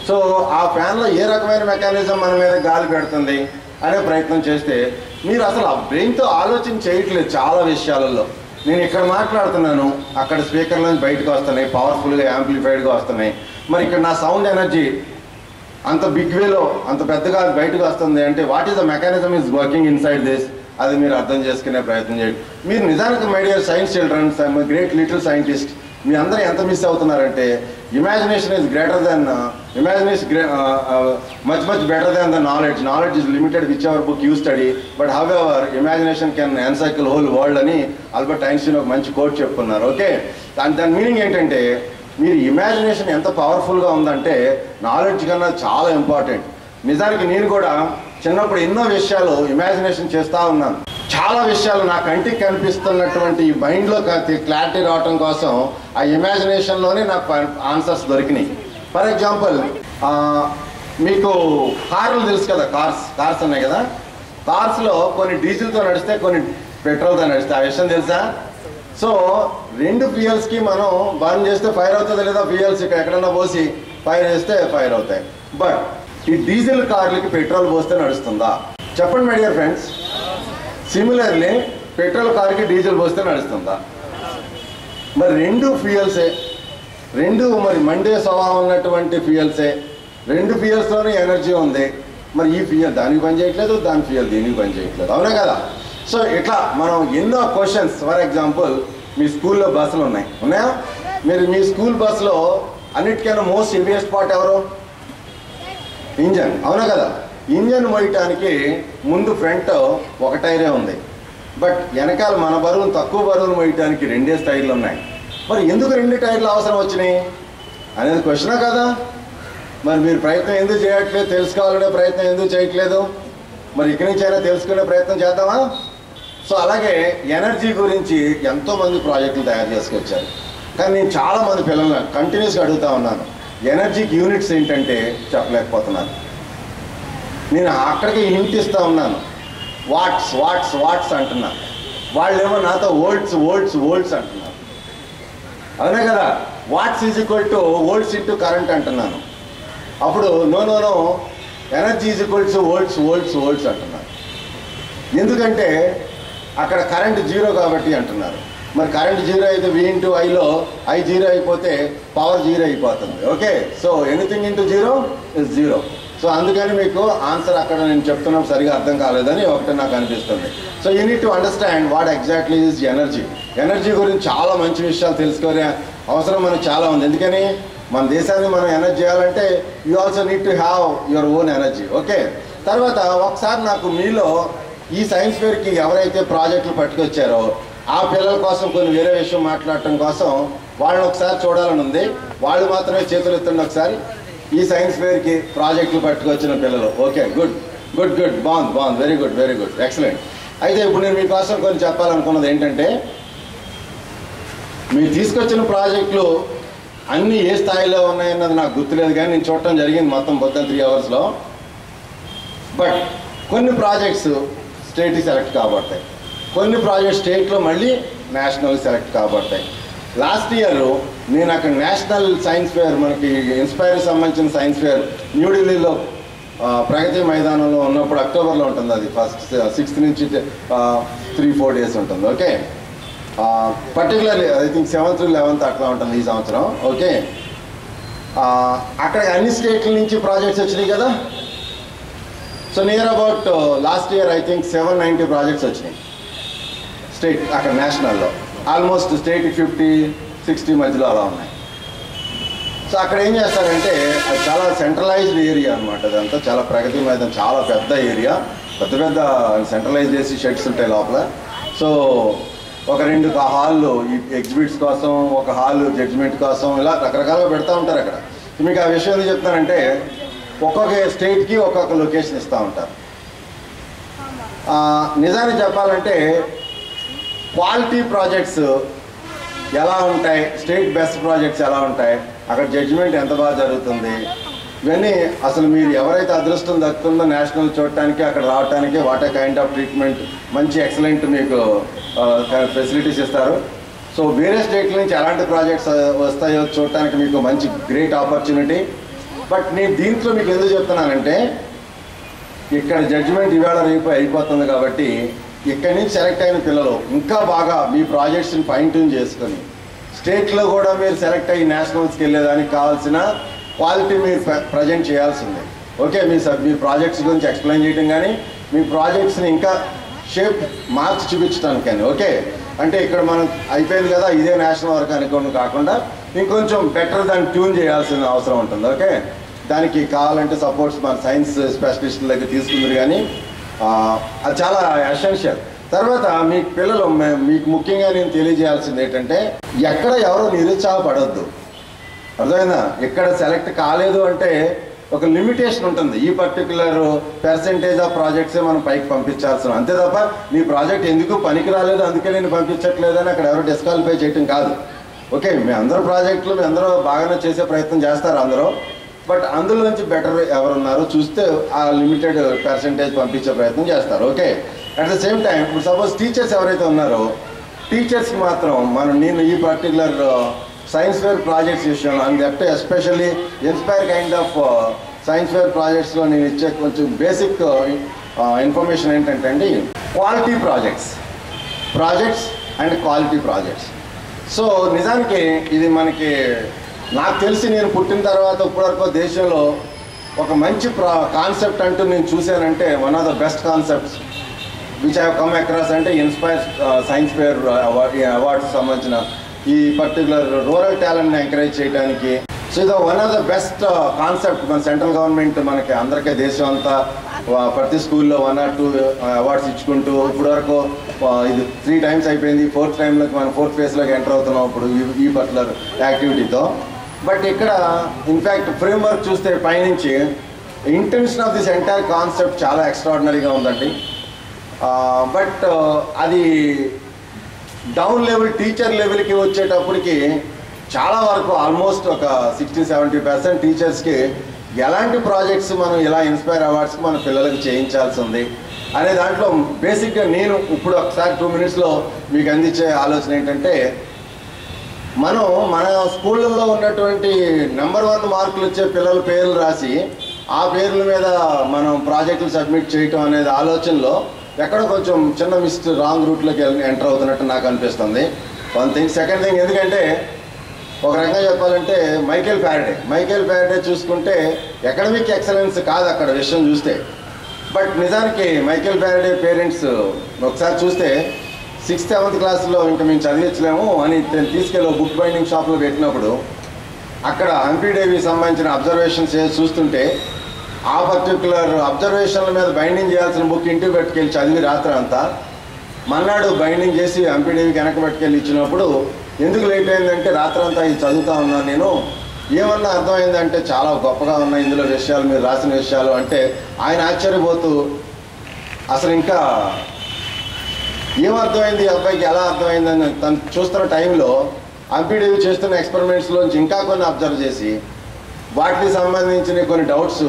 సో ఆ ఫ్యాన్లో ఏ రకమైన మెకానిజం మన మీద గాలి పెడుతుంది అనే ప్రయత్నం చేస్తే మీరు అసలు ఆ బ్రెయిన్తో ఆలోచన చేయట్లేదు చాలా విషయాలలో. నేను ఇక్కడ మాట్లాడుతున్నాను, అక్కడ స్పీకర్ నుంచి బయటకు వస్తున్నాయి, పవర్ఫుల్గా యాంప్లిఫైడ్గా వస్తున్నాయి. మరి ఇక్కడ నా సౌండ్ ఎనర్జీ అంత బిగ్ వేలో అంత పెద్దగా బయటకు వస్తుంది అంటే what is the mechanism is working inside this, అది మీరు అర్థం చేసుకునే ప్రయత్నం చేయండి. మీరు నిజానికి my dear science childrens, great little scientist, మీ అందరూ ఎంత మిస్ అవుతున్నారంటే imagination is greater than much better than the knowledge. Knowledge is limited whichever book you study, but however imagination can encircle whole world అని ఆల్బర్ట్ ఐన్స్టీన్ ఒక మంచి కోట్ చెప్పుకున్నారు. ఓకే, దాని మీనింగ్ ఏంటంటే మీరు ఇమాజినేషన్ ఎంత పవర్ఫుల్గా ఉందంటే నాలెడ్జ్ కన్నా చాలా ఇంపార్టెంట్. నిజానికి నేను కూడా చిన్నప్పుడు ఎన్నో విషయాలు ఇమాజినేషన్ చేస్తూ ఉన్నాను. చాలా విషయాలు నా కంటికి కనిపిస్తున్నటువంటి ఈ మైండ్లో క్లారిటీ రావటం కోసం ఆ ఇమాజినేషన్లోనే నాకు ఆన్సర్స్ దొరికినాయి. ఫర్ ఎగ్జాంపుల్ మీకు కార్లు తెలుసు కదా, కార్స్ ఉన్నాయి కదా, కార్స్లో కొన్ని డీజిల్తో నడిస్తే కొన్ని పెట్రోల్తో నడిస్తే, ఆ విషయం తెలుసా? సో రెండు ఫ్యూయల్స్కి మనం బర్న్ చేస్తే ఫైర్ అవుతుంది లేదా, ఫ్యూయల్స్ ఇక్కడ ఎక్కడన్నా పోసి ఫైర్ చేస్తే ఫైర్ అవుతాయి. బట్ ఈ డీజిల్ కార్లకి పెట్రోల్ పోస్తే నడుస్తుందా చెప్పండి my dear friends? Similarly petrol కార్కి డీజిల్ పోస్తే నడుస్తుందా? మరి రెండు ఫ్యూయల్సే, రెండు మరి మండే స్వభావం ఉన్నటువంటి ఫ్యూయల్సే, రెండు ఫ్యూయల్స్లోనే ఎనర్జీ ఉంది. మరి ఈ ఫ్యూయల్ దానికి పని చేయట్లేదు, దాని ఫ్యూయల్ దీనికి పని చేయట్లేదు, అవునా కదా? సో ఇట్లా మనం ఎన్నో క్వశ్చన్స్. ఫర్ ఎగ్జాంపుల్ మీ స్కూల్లో బస్సులు ఉన్నాయా? మీరు మీ స్కూల్ బస్సులో అన్నిటికైనా మోస్ట్ హెవియెస్ట్ పార్ట్ ఎవరు? ఇంజన్, అవునా కదా? ఇంజన్ మోయటానికి ముందు ఫ్రంట్ ఒక టైరే ఉంది, బట్ వెనకాల మన బరువును తక్కువ బరువులు మోయటానికి రెండే టైర్లు ఉన్నాయి. మరి ఎందుకు రెండు టైర్లు అవసరం వచ్చినాయి అనేది క్వశ్చనే కదా? మరి మీరు ప్రయత్నం ఎందుకు చేయట్లేదు, తెలుసుకోవాలనే ప్రయత్నం ఎందుకు చేయట్లేదు? మరి ఇక్కడి నుంచి అయినా తెలుసుకునే ప్రయత్నం చేద్దామా? సో అలాగే ఎనర్జీ గురించి ఎంతోమంది ప్రాజెక్టులు తయారు చేసుకొచ్చారు, కానీ నేను చాలామంది పిల్లల్ని కంటిన్యూస్గా అడుగుతూ ఉన్నాను, ఎనర్జీకి యూనిట్స్ ఏంటంటే చెప్పలేకపోతున్నాను. నేను అక్కడికి హింట్ ఇస్తూ ఉన్నాను, వాట్స్ వాట్స్ వాట్స్ అంటున్నాను, వాళ్ళేమో నాతో వోల్ట్స్ వోల్ట్స్ వోల్ట్స్ అంటున్నారు, అవునా కదా? Watts is equal to volts into current అంటున్నాను. అప్పుడు no no no energy is equal to volts volts volts అంటున్నారు. ఎందుకంటే అక్కడ కరెంట్ జీరో కాబట్టి అంటున్నారు. మరి కరెంట్ జీరో అయితే V ఇంటూ ఐలో ఐ జీరో అయిపోతే పవర్ జీరో అయిపోతుంది. Okay, so anything into zero is zero. So అందుకని మీకు ఆన్సర్ అక్కడ నేను చెప్తున్నాం సరిగా అర్థం కాలేదని ఒకటి నాకు అనిపిస్తుంది. So you need to understand what exactly is energy. Energy గురించి చాలా మంచి విషయాలు తెలుసుకునే అవసరం మనకు చాలా ఉంది. ఎందుకని మన దేశాన్ని మనం ఎనర్జీ చేయాలంటే you also need to have your own energy. Okay, తర్వాత ఒకసారి నాకు మీలో ఈ సైన్స్ ఫేర్కి ఎవరైతే ప్రాజెక్టులు పట్టుకొచ్చారో ఆ పిల్లల కోసం కొన్ని వేరే విషయం మాట్లాడటం కోసం వాళ్ళని ఒకసారి చూడాలని ఉంది. వాళ్ళు మాత్రమే చేతులు ఎత్తండి ఒకసారి. ఈ సైన్స్ ఫేర్కి ప్రాజెక్టులు పట్టుకొచ్చిన పిల్లలు. ఓకే, గుడ్ గుడ్ గుడ్, బాగుంది బాగుంది, very good very good, excellent. అయితే ఇప్పుడు నేను మీకోసం కొన్ని చెప్పాలనుకున్నది ఏంటంటే, మీరు తీసుకొచ్చిన ప్రాజెక్టులు అన్నీ ఏ స్థాయిలో ఉన్నాయన్నది నాకు గుర్తులేదు, కానీ నేను చూడటం జరిగింది మొత్తం మొత్తం 3 అవర్స్లో. బట్ కొన్ని ప్రాజెక్ట్స్ స్టేట్కి సెలెక్ట్ కాబడతాయి, కొన్ని ప్రాజెక్ట్స్ స్టేట్లో మళ్ళీ నేషనల్ సెలెక్ట్ కాబడతాయి. లాస్ట్ ఇయర్ నేను అక్కడ నేషనల్ సైన్స్ ఫేర్, మనకి ఇన్స్పైర్ సంబంధించిన సైన్స్ ఫేర్ న్యూఢిల్లీలో ప్రగతి మైదానంలో ఉన్నప్పుడు అక్టోబర్లో ఉంటుంది, అది ఫస్ట్ 6th నుంచి 3-4 డేస్ ఉంటుంది. Okay, particularly I think 7th to 11th అట్లా ఉంటుంది ఈ సంవత్సరం. ఓకే, అక్కడ అన్ని స్టేట్ల నుంచి ప్రాజెక్ట్స్ వచ్చినాయి కదా. So near about last year I think 790 projects వచ్చినాయి స్టేట్, అక్కడ నేషనల్లో ఆల్మోస్ట్ స్టేట్ 50-60 మధ్యలో అలా ఉన్నాయి. సో అక్కడ ఏం చేస్తారంటే అది చాలా సెంట్రలైజ్డ్ ఏరియా అనమాట. అదంతా చాలా ప్రగతి మైదానం, చాలా పెద్ద ఏరియా, పెద్ద పెద్ద సెంట్రలైజ్ చేసి షెడ్స్ ఉంటాయి లోపల. సో ఒక 2 హాళ్ళు ఈ ఎగ్జిబిట్స్ కోసం, ఒక హాల్ జడ్జిమెంట్ కోసం, ఇలా రకరకాలుగా పెడతా ఉంటారు అక్కడ. మీకు ఆ విషయం ఎందుకు చెప్తానంటే ఒక్కొక్క స్టేట్కి ఒక్కొక్క లొకేషన్ ఇస్తూ ఉంటారు. నిజానికి చెప్పాలంటే క్వాలిటీ ప్రాజెక్ట్స్ ఎలా ఉంటాయి, స్టేట్ బెస్ట్ ప్రాజెక్ట్స్ ఎలా ఉంటాయి, అక్కడ జడ్జిమెంట్ ఎంత బాగా జరుగుతుంది, ఇవన్నీ అసలు మీరు ఎవరైతే అదృష్టం దక్కుతుందో నేషనల్ చూడటానికి అక్కడ రావడానికి what a kind of treatment, మంచి ఎక్సలెంట్ మీకు ఫెసిలిటీస్ ఇస్తారు. సో వేరే స్టేట్ల నుంచి ఎలాంటి ప్రాజెక్ట్స్ వస్తాయో చూడటానికి మీకు మంచి గ్రేట్ ఆపర్చునిటీ. బట్ నేను దీంట్లో మీకు ఎందుకు చెప్తున్నానంటే ఇక్కడ జడ్జిమెంట్ ఇవాళ రేపు అయిపోతుంది కాబట్టి ఇక్కడి నుంచి సెలెక్ట్ అయిన పిల్లలు ఇంకా బాగా మీ ప్రాజెక్ట్స్ని ఫైన్ ట్యూన్ చేసుకొని స్టేట్లో కూడా మీరు సెలెక్ట్ అయ్యి నేషనల్స్కి వెళ్ళేదానికి కావాల్సిన క్వాలిటీ మీరు ప్రజెంట్ చేయాల్సిందే. ఓకే, మీ ప్రాజెక్ట్స్ గురించి ఎక్స్ప్లెయిన్ చేయడం కానీ మీ ప్రాజెక్ట్స్ని ఇంకా షేప్ మార్చి చూపించడానికి కానీ. ఓకే, అంటే ఇక్కడ మనం అయిపోయింది కదా ఇదే నేషనల్ వర్క్ అనుకోండి కాకుండా ఇంకొంచెం బెటర్ దాన్ని ట్యూన్ చేయాల్సిన అవసరం ఉంటుంది. ఓకే, దానికి కావాలంటే సపోర్ట్స్ మన సైన్స్ స్పెషలిస్టుల దగ్గర తీసుకుందరు కానీ అది చాలా ఎసెన్షియల్. తర్వాత మీ పిల్లలు మీకు ముఖ్యంగా నేను తెలియజేయాల్సింది ఏంటంటే ఎక్కడ ఎవరో నిరుత్సాహపడొద్దు. అర్థమైందా? ఎక్కడ సెలెక్ట్ కాలేదు అంటే ఒక లిమిటేషన్ ఉంటుంది, ఈ పర్టికులర్ పర్సెంటేజ్ ఆఫ్ ప్రాజెక్ట్సే మనం పైకి పంపించాల్సిన, అంతే తప్ప నీ ప్రాజెక్ట్ ఎందుకు పనికి రాలేదు అందుకే నేను పంపించట్లేదు అని అక్కడ ఎవరు డిస్క్వాలిఫై చేయటం కాదు. ఓకే, మీ అందరూ ప్రాజెక్టులు మీ అందరూ బాగానే చేసే ప్రయత్నం చేస్తారు అందరూ, బట్ అందులోంచి బెటర్ ఎవరున్నారో చూస్తే ఆ లిమిటెడ్ పర్సెంటేజ్ పంపించే ప్రయత్నం చేస్తారు. Okay, at the same time ఇప్పుడు సపోజ్ టీచర్స్ ఎవరైతే ఉన్నారో టీచర్స్కి మాత్రం నేను ఈ పర్టికులర్ సైన్స్ ఫేర్ ప్రాజెక్ట్స్ విషయంలో and that especially inspire kind of science fair ప్రాజెక్ట్స్లో నేను ఇచ్చే కొంచెం బేసిక్ ఇన్ఫర్మేషన్ ఏంటంటే అండి quality projects and quality projects. So నిజానికి ఇది మనకి నాకు తెలిసి నేను పుట్టిన తర్వాత ఇప్పటివరకు దేశంలో ఒక మంచి కాన్సెప్ట్ అంటూ నేను చూశానంటే one of the best concepts which have come across అంటే ఇన్స్పైర్ సైన్స్ ఫేర్ అవార్డ్స్ సంబంధించిన ఈ పర్టికులర్ రూరల్ టాలెంట్ని ఎంకరేజ్ చేయడానికి. సో ఇది one of the best concept. మన సెంట్రల్ గవర్నమెంట్ మనకి అందరికీ దేశం అంతా ప్రతి స్కూల్లో 1 or 2 అవార్డ్స్ ఇచ్చుకుంటూ ఇప్పుడు వరకు ఇది 3 times అయిపోయింది. 4th టైంలోకి మనం 4th phase ఎంటర్ అవుతున్నాం ఇప్పుడు ఈ పర్టికులర్ యాక్టివిటీతో. బట్ ఇక్కడ ఇన్ఫ్యాక్ట్ ఫ్రేమ్వర్క్ చూస్తే పైనుంచి intention of this entire concept చాలా ఎక్స్ట్రాడినరీగా ఉందండి. బట్ అది డౌన్ లెవెల్ టీచర్ లెవెల్కి వచ్చేటప్పటికి చాలా వరకు ఆల్మోస్ట్ ఒక 60-70% టీచర్స్కి ఎలాంటి ప్రాజెక్ట్స్ మనం ఇలా ఇన్స్పైర్ అవార్డ్స్కి మన పిల్లలకి చేయించాల్సి ఉంది అనే దాంట్లో బేసిక్గా నేను ఇప్పుడు ఒకసారి 2 minutesలో మీకు అందించే ఆలోచన ఏంటంటే మనం మన స్కూళ్ళల్లో ఉన్నటువంటి నెంబర్ 1 మార్కులు వచ్చే పిల్లల పేర్లు రాసి ఆ పేర్ల మీద మనం ప్రాజెక్టులు సబ్మిట్ చేయటం అనేది ఆలోచనలో ఎక్కడో కొంచెం చిన్న రాంగ్ రూట్లోకి ఎంటర్ అవుతున్నట్టు నాకు అనిపిస్తుంది. 1 thing. సెకండ్ థింగ్, ఎందుకంటే ఒక రకంగా చెప్పాలంటే మైకేల్ ఫ్యారడే చూసుకుంటే అకాడమిక్ ఎక్సలెన్స్ కాదు అక్కడ విషయం చూస్తే. బట్ నిజానికి మైకేల్ ఫ్యారడే పేరెంట్స్ ఒకసారి చూస్తే 6th 7th క్లాస్లో ఇంకా మేము చదివించలేము అని తీసుకెళ్ళి బుక్ బైండింగ్ షాప్లో పెట్టినప్పుడు అక్కడ హంపీ డేవి సంబంధించిన అబ్జర్వేషన్స్ చూస్తుంటే ఆ పర్టికులర్ అబ్జర్వేషన్ల మీద బైండింగ్ చేయాల్సిన బుక్ ఇంటికి పెట్టుకెళ్ళి చదివి రాత్రి అంతా మన్నాడు బైండింగ్ చేసి హంపీ డేవికి వెనక్కి పెట్టుకెళ్ళి ఇచ్చినప్పుడు ఎందుకు లేట్ అయిందంటే రాత్రంతా ఇది చదువుతూ ఉన్నాను నేను, ఏమన్నా అర్థమైందంటే చాలా గొప్పగా ఉన్నాయి ఇందులో విషయాలు, మీరు రాసిన విషయాలు అంటే ఆయన ఆశ్చర్యపోతూ అసలు ఇంకా ఏమర్థమైంది అబ్బాయికి ఎలా అర్థమైందని తను చూస్తున్న టైంలో హంపీ డేవి చేస్తున్న ఎక్స్పెరిమెంట్స్లోంచి ఇంకా కొన్ని అబ్జర్వ్ చేసి వాటికి సంబంధించిన కొన్ని డౌట్స్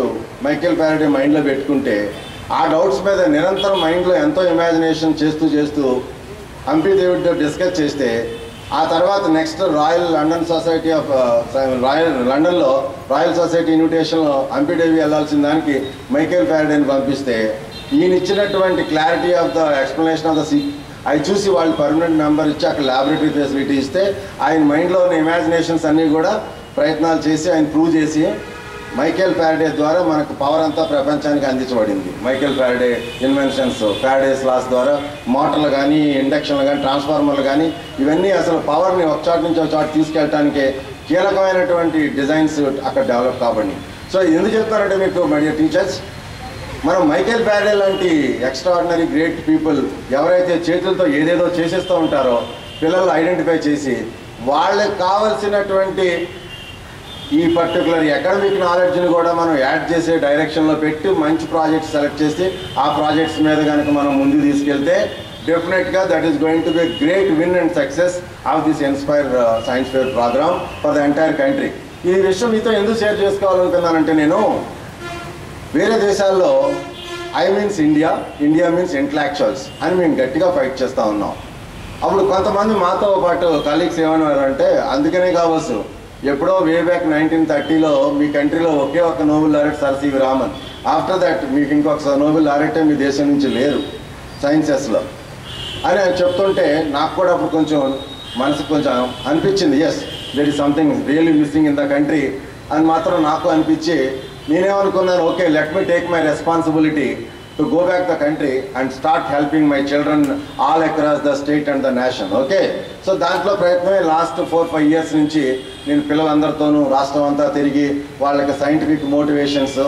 మైకేల్ ఫ్యారడే మైండ్లో పెట్టుకుంటే ఆ డౌట్స్ మీద నిరంతరం మైండ్లో ఎంతో ఇమాజినేషన్ చేస్తూ హంపీ డేవిడ్తో డిస్కస్ చేస్తే ఆ తర్వాత next royal London society of లండన్లో రాయల్ సొసైటీ ఇన్విటేషన్లో హంపీడేవి వెళ్ళాల్సిన దానికి మైకేల్ ఫ్యారడేని పంపిస్తే ఈయన ఇచ్చినటువంటి clarity of the explanation of the అది చూసి వాళ్ళు పర్మనెంట్ మెంబర్ ఇచ్చి అక్కడ ల్యాబొరేటరీ ఫెసిలిటీ ఇస్తే ఆయన మైండ్లో ఉన్న ఇమాజినేషన్స్ అన్నీ కూడా ప్రయత్నాలు చేసి ఆయన ప్రూవ్ చేసి మైకేల్ ఫ్యారడే ద్వారా మనకు పవర్ అంతా ప్రపంచానికి అందించబడింది. Michael Faraday inventions, Faraday's loss ద్వారా మోటార్లు కానీ, ఇండక్షన్లు కానీ, ట్రాన్స్ఫార్మర్లు కానీ ఇవన్నీ అసలు పవర్ని ఒక చోట నుంచి ఒక చోట తీసుకెళ్ళడానికి కీలకమైనటువంటి డిజైన్స్ అక్కడ డెవలప్ కాబట్టి. సో ఎందుకు చెప్తారంటే మీకు మై డియర్ టీచర్స్, మనం మైకేల్ ఫ్యారడే లాంటి ఎక్స్ట్రాడినరీ గ్రేట్ పీపుల్ ఎవరైతే చేతులతో ఏదేదో చేసేస్తూ ఉంటారో పిల్లలు ఐడెంటిఫై చేసి వాళ్ళకి కావలసినటువంటి ఈ పర్టికులర్ అకాడమిక్ నాలెడ్జ్ని కూడా మనం యాడ్ చేసే డైరెక్షన్లో పెట్టి మంచి ప్రాజెక్ట్స్ సెలెక్ట్ చేసి ఆ ప్రాజెక్ట్స్ మీద కనుక మనం ముందుకు తీసుకెళ్తే డెఫినెట్గా that is going to be great win and success of this inspire science fair program for the entire country. ఈ విషయం మీతో ఎందుకు షేర్ చేసుకోవాలనుకున్నానంటే, నేను వేరే దేశాల్లో I means India, India means intellectuals అని మేము గట్టిగా ఫైట్ చేస్తూ ఉన్నాం. అప్పుడు కొంతమంది మాతో పాటు కలీగ్స్ ఏమన్నారంటే, అందుకనే కావచ్చు ఎప్పుడో వే బ్యాక్ 1930లో మీ కంట్రీలో ఒకే ఒక Nobel laureate sir CV Raman, after that మీకు ఇంకొక నోబెల్ లారెటే మీ దేశం నుంచి లేరు సైన్సెస్లో అని ఆయన చెప్తుంటే నాకు కూడా అప్పుడు కొంచెం మనసుకు కొంచెం అనిపించింది, yes that is something really missing in the country అని మాత్రం నాకు అనిపించి నేనేమనుకున్నాను, okay let me take my responsibility to go back the country and start helping my children all across the state and the nation. Okay, so దాంట్లో ప్రయత్నమే లాస్ట్ 4-5 years నుంచి నేను పిల్లలందరితోనూ రాష్ట్రం అంతా తిరిగి వాళ్ళకి సైంటిఫిక్ మోటివేషన్స్,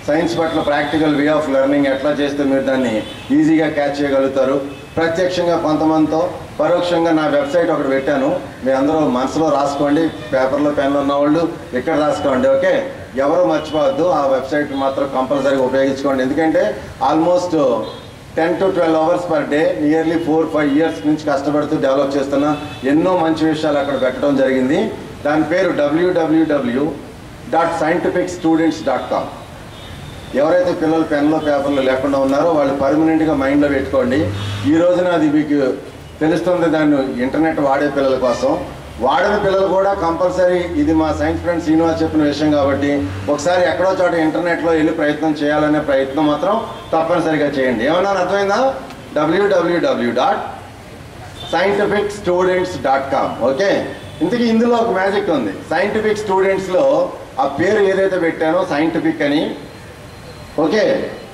సైన్స్ పట్ల ప్రాక్టికల్ వే ఆఫ్ లెర్నింగ్ ఎట్లా చేస్తే మీరు దాన్ని ఈజీగా క్యాచ్ చేయగలుగుతారు, ప్రత్యక్షంగా కొంతమందితో, పరోక్షంగా నా వెబ్సైట్ ఒకటి పెట్టాను, మీ అందరూ మనసులో రాసుకోండి, పేపర్లో పెన్లు ఉన్నవాళ్ళు ఇక్కడ రాసుకోండి. ఓకే, ఎవరో మర్చిపోవద్దు, ఆ వెబ్సైట్ మాత్రం కంపల్సరీగా ఉపయోగించుకోండి. ఎందుకంటే almost 10 to 12 hours per day nearly 4-5 years నుంచి కష్టపడుతూ డెవలప్ చేస్తున్న ఎన్నో మంచి విషయాలు అక్కడ పెట్టడం జరిగింది. దాని పేరు www.scientificstudents.com. ఎవరైతే పిల్లలు పెన్లో పేపర్లు లేకుండా ఉన్నారో వాళ్ళు పర్మనెంట్గా మైండ్లో పెట్టుకోండి. ఈ రోజున అది మీకు తెలుస్తుంది, దాన్ని ఇంటర్నెట్ వాడే పిల్లల కోసం. వాడని పిల్లలు కూడా కంపల్సరీ ఇది మా సైన్స్ ఫ్రెండ్ శ్రీనివాస్ చెప్పిన విషయం కాబట్టి ఒకసారి ఎక్కడో చోట ఇంటర్నెట్లో వెళ్ళి ప్రయత్నం చేయాలనే ప్రయత్నం మాత్రం తప్పనిసరిగా చేయండి. ఏమన్నా అర్థమైందా? www.scientificstudents.com. ఓకే, ఇంతకీ ఇందులో ఒక మ్యాజిక్ ఉంది. సైంటిఫిక్ స్టూడెంట్స్లో ఆ పేరు ఏదైతే పెట్టానో సైంటిఫిక్ అని, ఓకే,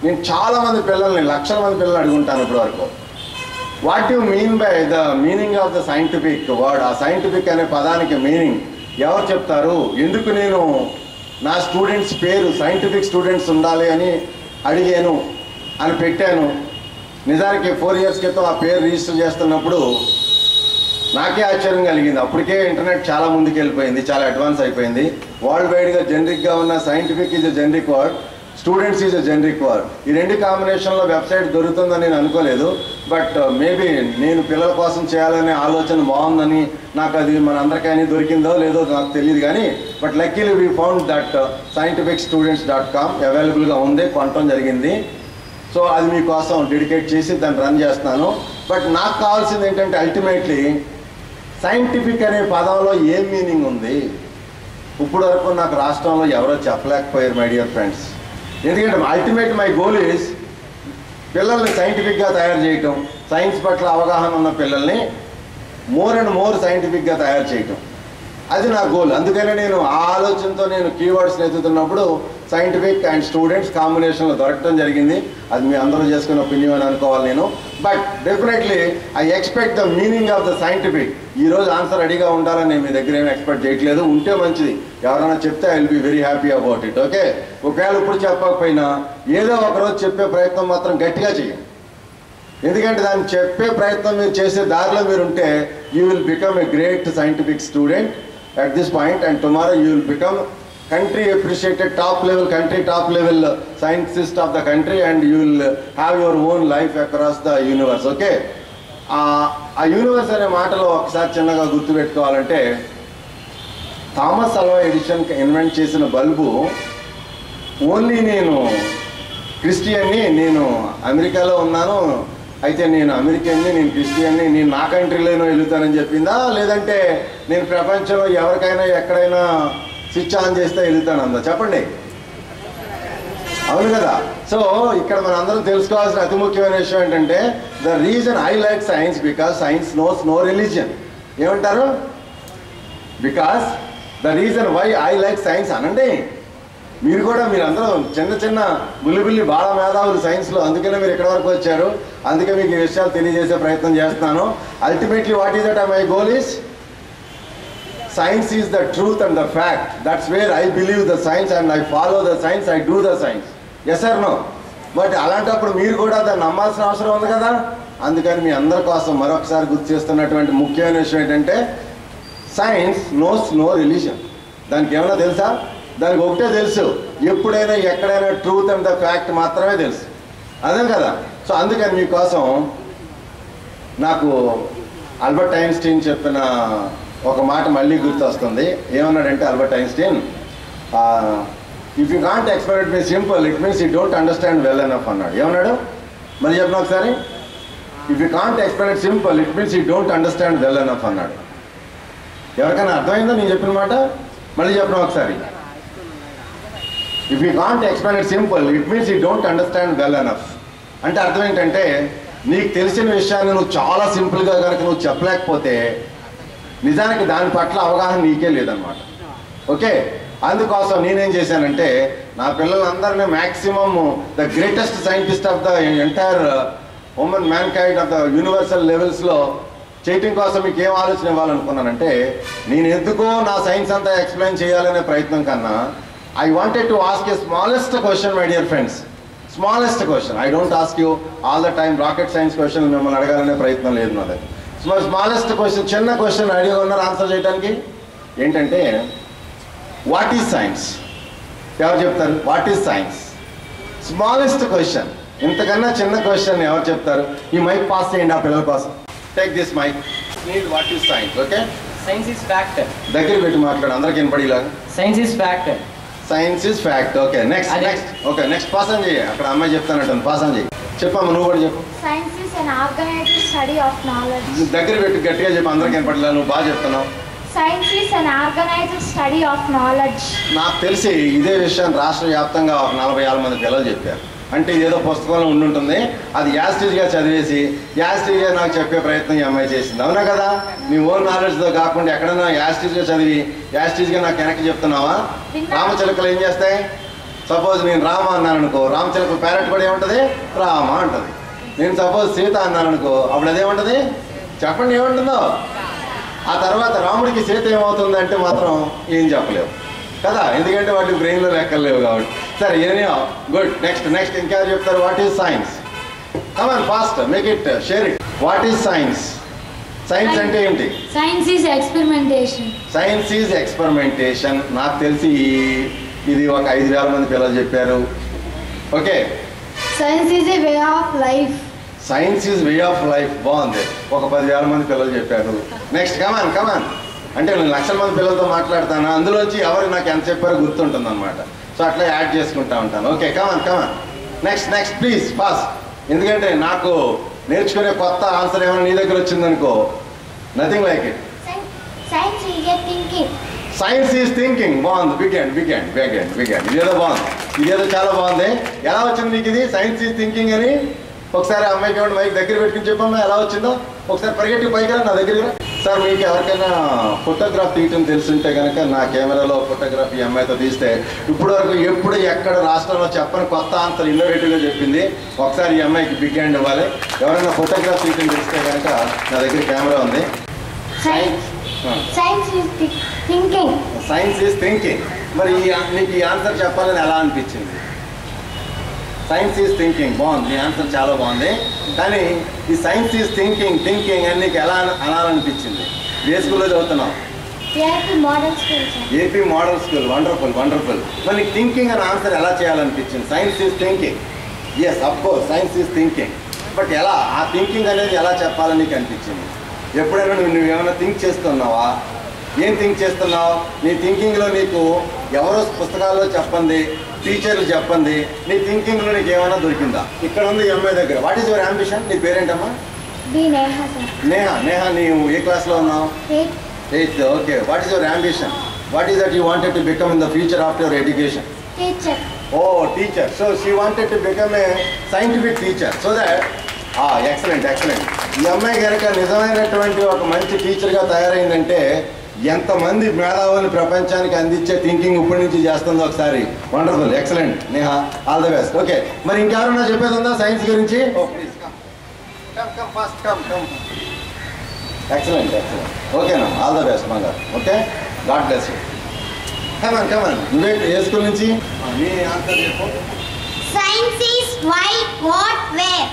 నేను చాలామంది పిల్లల్ని, లక్షల మంది పిల్లలు అడుగుంటాను ఇప్పటి వరకు, what you mean by the meaning of the scientific word. ఆ సైంటిఫిక్ అనే పదానికి మీనింగ్ ఎవరు చెప్తారు? ఎందుకు నేను నా స్టూడెంట్స్ పేరు సైంటిఫిక్ స్టూడెంట్స్ ఉండాలి అని అడిగాను అని పెట్టాను. నిజానికి 4 years క్రితం ఆ పేరు రిజిస్టర్ చేస్తున్నప్పుడు నాకే ఆశ్చర్యం కలిగింది. అప్పటికే ఇంటర్నెట్ చాలా ముందుకు వెళ్ళిపోయింది, చాలా అడ్వాన్స్ అయిపోయింది. వరల్డ్ వైడ్గా జనరిక్గా ఉన్న scientific is a generic word, students is a generic word. ఈ రెండు కాంబినేషన్లో వెబ్సైట్ దొరుకుతుందని నేను అనుకోలేదు. బట్ మేబీ నేను పిల్లల కోసం చేయాలనే ఆలోచన బాగుందని, నాకు అది మన అందరికీ దొరికిందో లేదో నాకు తెలియదు కానీ, but luckily we found that scientificstudents.com అవైలబుల్గా ఉంది, కొనటం జరిగింది. సో అది మీకోసం డెడికేట్ చేసి దాన్ని రన్ చేస్తున్నాను. బట్ నాకు కావాల్సింది ఏంటంటే అల్టిమేట్లీ సైంటిఫిక్ అనే పదంలో ఏం మీనింగ్ ఉంది ఇప్పుడు వరకు నాకు రాష్ట్రంలో ఎవరో చెప్పలేకపోయారు మై డియర్ ఫ్రెండ్స్. ఎందుకంటే అల్టిమేట్ మై గోల్ ఈజ్ పిల్లల్ని సైంటిఫిక్గా తయారు చేయటం, సైన్స్ పట్ల అవగాహన ఉన్న పిల్లల్ని మోర్ అండ్ మోర్ సైంటిఫిక్గా తయారు చేయటం, అది నా గోల్. అందుకనే నేను ఆ ఆలోచనతో నేను కీవర్డ్స్ని ఎత్తుతున్నప్పుడు సైంటిఫిక్ అండ్ స్టూడెంట్స్ కాంబినేషన్లో దొరకడం జరిగింది. అది మీ అందరూ చేసుకున్న ఒపీనియన్ అని అనుకోవాలి నేను. But definitely I expect the meaning of the scientific. ఈరోజు ఆన్సర్ రెడీగా ఉండాలని నేను మీ దగ్గర ఏమి ఎక్స్పెక్ట్ చేయట్లేదు. ఉంటే మంచిది, ఎవరైనా చెప్తే I will be very happy about it. Okay, ఒకవేళ ఇప్పుడు చెప్పకపోయినా ఏదో ఒకరోజు చెప్పే ప్రయత్నం మాత్రం గట్టిగా చేయండి. ఎందుకంటే దాన్ని చెప్పే ప్రయత్నం మీరు చేసే దారిలో మీరు ఉంటే you will become a great scientific student at this point, and tomorrow you will become country appreciated top level scientist of the country, and you will have your own life across the universe. Okay, ఆ యూనివర్స్ అనే మాటలో ఒకసారి చిన్నగా గుర్తుపెట్టుకోవాలంటే, థామస్ అల్వా ఎడిసన్ ఇన్వెంట్ చేసిన బల్బు ఓన్లీ నేను క్రిస్టియన్ని, నేను అమెరికాలో ఉన్నాను, అయితే నేను అమెరికన్ని, నేను క్రిస్టియన్ని, నేను నా కంట్రీలోనో వెళ్తానని చెప్పిందా, లేదంటే నేను ప్రపంచంలో ఎవరికైనా ఎక్కడైనా స్విచ్ ఆన్ చేస్తే వెళ్తానందా? చెప్పండి. అవును కదా? సో ఇక్కడ మనం అందరం తెలుసుకోవాల్సిన అతి ముఖ్యమైన విషయం ఏంటంటే the reason I like science because science knows no religion. ఏమంటారు? Because the reason why I like science అనండి. మీరు కూడా మీరందరూ చిన్న చిన్న బుల్లిబుల్లి బాల మేధావులు సైన్స్లో, అందుకనే మీరు ఎక్కడి వరకు వచ్చారు. అందుకే మీకు ఈ విషయాలు తెలియజేసే ప్రయత్నం చేస్తున్నాను. Ultimately what is that my goal is science is the truth and the fact. That's where I believe the science and I follow the science, I do the science. Yes or no? But అలాంటప్పుడు మీరు కూడా దాన్ని నమ్మాల్సిన అవసరం ఉంది కదా. అందుకని మీ అందరి కోసం మరొకసారి గుర్తు చేస్తున్నటువంటి ముఖ్యమైన విషయం ఏంటంటే సైన్స్ నోస్ నో రిలీజన్. దానికి ఏమైనా తెలుసా? దానికి ఒకటే తెలుసు, ఎప్పుడైనా ఎక్కడైనా ట్రూత్ అండ్ ద ఫ్యాక్ట్ మాత్రమే తెలుసు. అదే కదా. సో అందుకని మీకోసం నాకు ఆల్బర్ట్ ఐన్స్టీన్ చెప్పిన ఒక మాట మళ్ళీ గుర్తు వస్తుంది. ఏమన్నాడంటే Albert Einstein, if you can't explain it me simple it means you don't understand well enough అన్నాడు. ఏమన్నాడు? మళ్ళీ చెప్పిన ఒకసారి. If you can't explain it simple it means you don't understand well enough అన్నాడు. ఎవరికైనా అర్థమైందో నేను చెప్పిన మాట? మళ్ళీ చెప్పిన ఒకసారి. If you can't explain it simple it means you don't understand well enough. అంటే అర్థం ఏంటంటే నీకు తెలిసిన విషయాన్ని నువ్వు చాలా సింపుల్గా కనుక నువ్వు చెప్పలేకపోతే నిజానికి దాని పట్ల అవగాహన నీకే లేదనమాట. ఓకే, అందుకోసం నేనేం చేశానంటే నా పిల్లలందరినీ maximum the greatest scientist of the entire human man kind of the universal లెవెల్స్లో చేయటం కోసం మీకు ఏం ఆలోచన ఇవ్వాలనుకున్నానంటే నేను ఎందుకో నా సైన్స్ అంతా ఎక్స్ప్లెయిన్ చేయాలనే ప్రయత్నం కన్నా I wanted to ask a smallest question my dear friends. Smallest question. I don't ask you all the time rocket science question మిమ్మల్ని అడగాలనే ప్రయత్నం లేదు నాది. స్మాలెస్ట్ క్వశ్చన్, చిన్న క్వశ్చన్ అడిగి ఉన్నారు ఆన్సర్ చేయడానికి. ఏంటంటే వాట్ ఈజ్ సైన్స్? ఎవరు చెప్తారు? What is science? Smallest question. ఇంతకన్నా చిన్న క్వశ్చన్ ఎవరు చెప్తారు? ఈ మైక్ పాస్ చేయండి ఆ పిల్లల కోసం. Take this mic. Need what is science? Okay, science is fact. దగ్గర పెట్టి మాట్లాడు, అందరికి వినపడేలాగా. Science is fact. Science is fact. Okay, next next. Okay, next pass అని చేయి. అక్కడ అమ్మాయి చెప్తానంటాను, పాస్ అని చేయి. చెప్పమ్మా, నువ్వు కూడా చెప్పు. Science is an organized study of knowledge. దగ్గర పెట్టి గట్టిగా చెప్పు, అందరికి వినపడేలా. నువ్వు బాగా చెప్తున్నావు. Science is an organized study of knowledge. నాకు తెలిసి ఇదే విషయాన్ని రాష్ట్ర వ్యాప్తంగా ఒక 40,000 మంది పిల్లలు చెప్పారు. అంటే ఇదేదో పుస్తకంలో ఉండుంటుంది, అది యాస్టీజ్గా చదివేసి యాస్టీజ్గా నాకు చెప్పే ప్రయత్నం ఈ అమ్మాయి చేసింది. అవునా కదా? నీ ఓన్ నాలెడ్జ్తో కాకుండా ఎక్కడైనా యాస్టీజ్గా చదివి యాస్టీజ్గా నాకు వెనక్కి చెప్తున్నావా? రామచిలకలు ఏం చేస్తాయి? సపోజ్ నేను రామ అన్నాను అనుకో, రామచిలకల పేరెంట్ కూడా ఏముంటుంది? రామ అంటుంది. నేను సపోజ్ సీత అన్నాను అనుకో, అప్పుడు అదేముంటుంది? చెప్పండి ఏముంటుందో. ఆ తర్వాత రాముడికి సీత ఏమవుతుంది అంటే మాత్రం ఏం చెప్పలేవు కదా, ఎందుకంటే వాటి బ్రెయిన్లో లెక్కలు లేవు కాబట్టి. సరే, ఏమో గుడ్. నెక్స్ట్ నెక్స్ట్ ఇంకెవరు చెప్తారు? What is science? Come on fast, make it, share it. What is science? Science అంటే ఏంటి? Science is experimentation. Science is experimentation. నాకు తెలిసి ఇది ఒక 5,000 మంది పిల్లలు చెప్పారు. Okay, Science is a way of life. Science is way of life. బాగుంది. ఒక 10,000 మంది పిల్లలు చెప్పారు. నెక్స్ట్ కమాన్ కమాన్. అంటే నేను 1,00,000 మంది పిల్లలతో మాట్లాడతాను, అందులోంచి ఎవరు నాకు ఎంత చెప్పారో గుర్తుంటుంది అనమాట. సో అట్లా యాడ్ చేసుకుంటా ఉంటాను. Okay, come on come on. Next next please fast. ఎందుకంటే నాకు నేర్చుకునే కొత్త ఆన్సర్ ఏమైనా నీ దగ్గర వచ్చిందనుకో, nothing like it. Science is a thinking. Science is thinking. బాగుంది. బిగ్ అండ్ ఇదేదో బాగుంది, ఇదేదో చాలా బాగుంది. ఎలా వచ్చింది నీకు ఇది సైన్స్ ఈజ్ థింకింగ్ అని? ఒకసారి అమ్మాయికి ఏమంటే మైక్ దగ్గర పెట్టుకుని చెప్పమ్మా ఎలా వచ్చిందో. ఒకసారి పరిగెట్టి పైగా నా దగ్గర. సార్, మీకు ఎవరికైనా ఫోటోగ్రాఫ్ తీయటం తెలుసుంటే కనుక నా కెమెరాలో ఫోటోగ్రఫీ అమ్మాయితో తీస్తే ఇప్పటి వరకు ఎప్పుడు ఎక్కడ రాష్ట్రంలో చెప్పని కొత్త ఆన్సర్ ఇన్నోవేటివ్గా చెప్పింది. ఒకసారి ఈ అమ్మాయికి బిగ్ హ్యాండ్ ఇవ్వాలి. ఎవరైనా ఫోటోగ్రాఫ్ తీయటం తెలిస్తే కనుక నా దగ్గర కెమెరా ఉంది. Science is thinking. Science is thinking. మరి నీకు ఈ ఆన్సర్ చెప్పాలని ఎలా అనిపించింది? Science is thinking. బాగుంది, ఈ ఆన్సర్ చాలా బాగుంది. కానీ ఈ సైన్స్ ఈజ్ థింకింగ్ అని నీకు ఎలా అనాలనిపించింది? ఏ స్కూల్లో చదువుతున్నావు? AP Model School. AP model school. Wonderful. మరి నీకు థింకింగ్ అని ఆన్సర్ ఎలా చేయాలనిపించింది? Science is thinking. Yes, of course science is thinking. But ఎలా ఆ థింకింగ్ అనేది ఎలా చెప్పాలని నీకు అనిపించింది? ఎప్పుడైనా నువ్వేమైనా థింక్ చేస్తున్నావా? ఏం థింక్ చేస్తున్నావు? నీ థింకింగ్లో నీకు ఎవరో పుస్తకాల్లో చెప్పండి టీచర్లు చెప్పండి, నీ థింకింగ్లో నీకు ఏమైనా దొరికిందా? ఇక్కడ ఉంది ఎంఐ దగ్గర. What is your ambition? నీ పేరేంటమ్మా? B. Neha, sir. నేహా నీవు ఏ క్లాస్లో ఉన్నావు? 8th. 8th. Okay. What is your ambition? What is that you wanted to become in the future after your education? Teacher. Teacher. So she wanted to become a scientific teacher. So that excellent. ఈ అమ్మాయి కనుక నిజమైనటువంటి ఒక మంచి టీచర్గా తయారైందంటే ఎంతమంది మేధావులు ప్రపంచానికి అందించే థింకింగ్ ఇప్పటి నుంచి చేస్తుందో ఒకసారి. Wonderful, excellent Neha, all the best. Okay, మరి ఇంకెవరన్నా చెప్పేది ఉందా సైన్స్ గురించి? ఎక్సలెంట్. ఓకేనా, ఆల్ ద బెస్ట్ మంగారు. Okay, God bless you. Come on నువ్వే ఏ స్కూల్ నుంచి? నీ ఆన్సర్ చెప్పు. Science is why, what, where.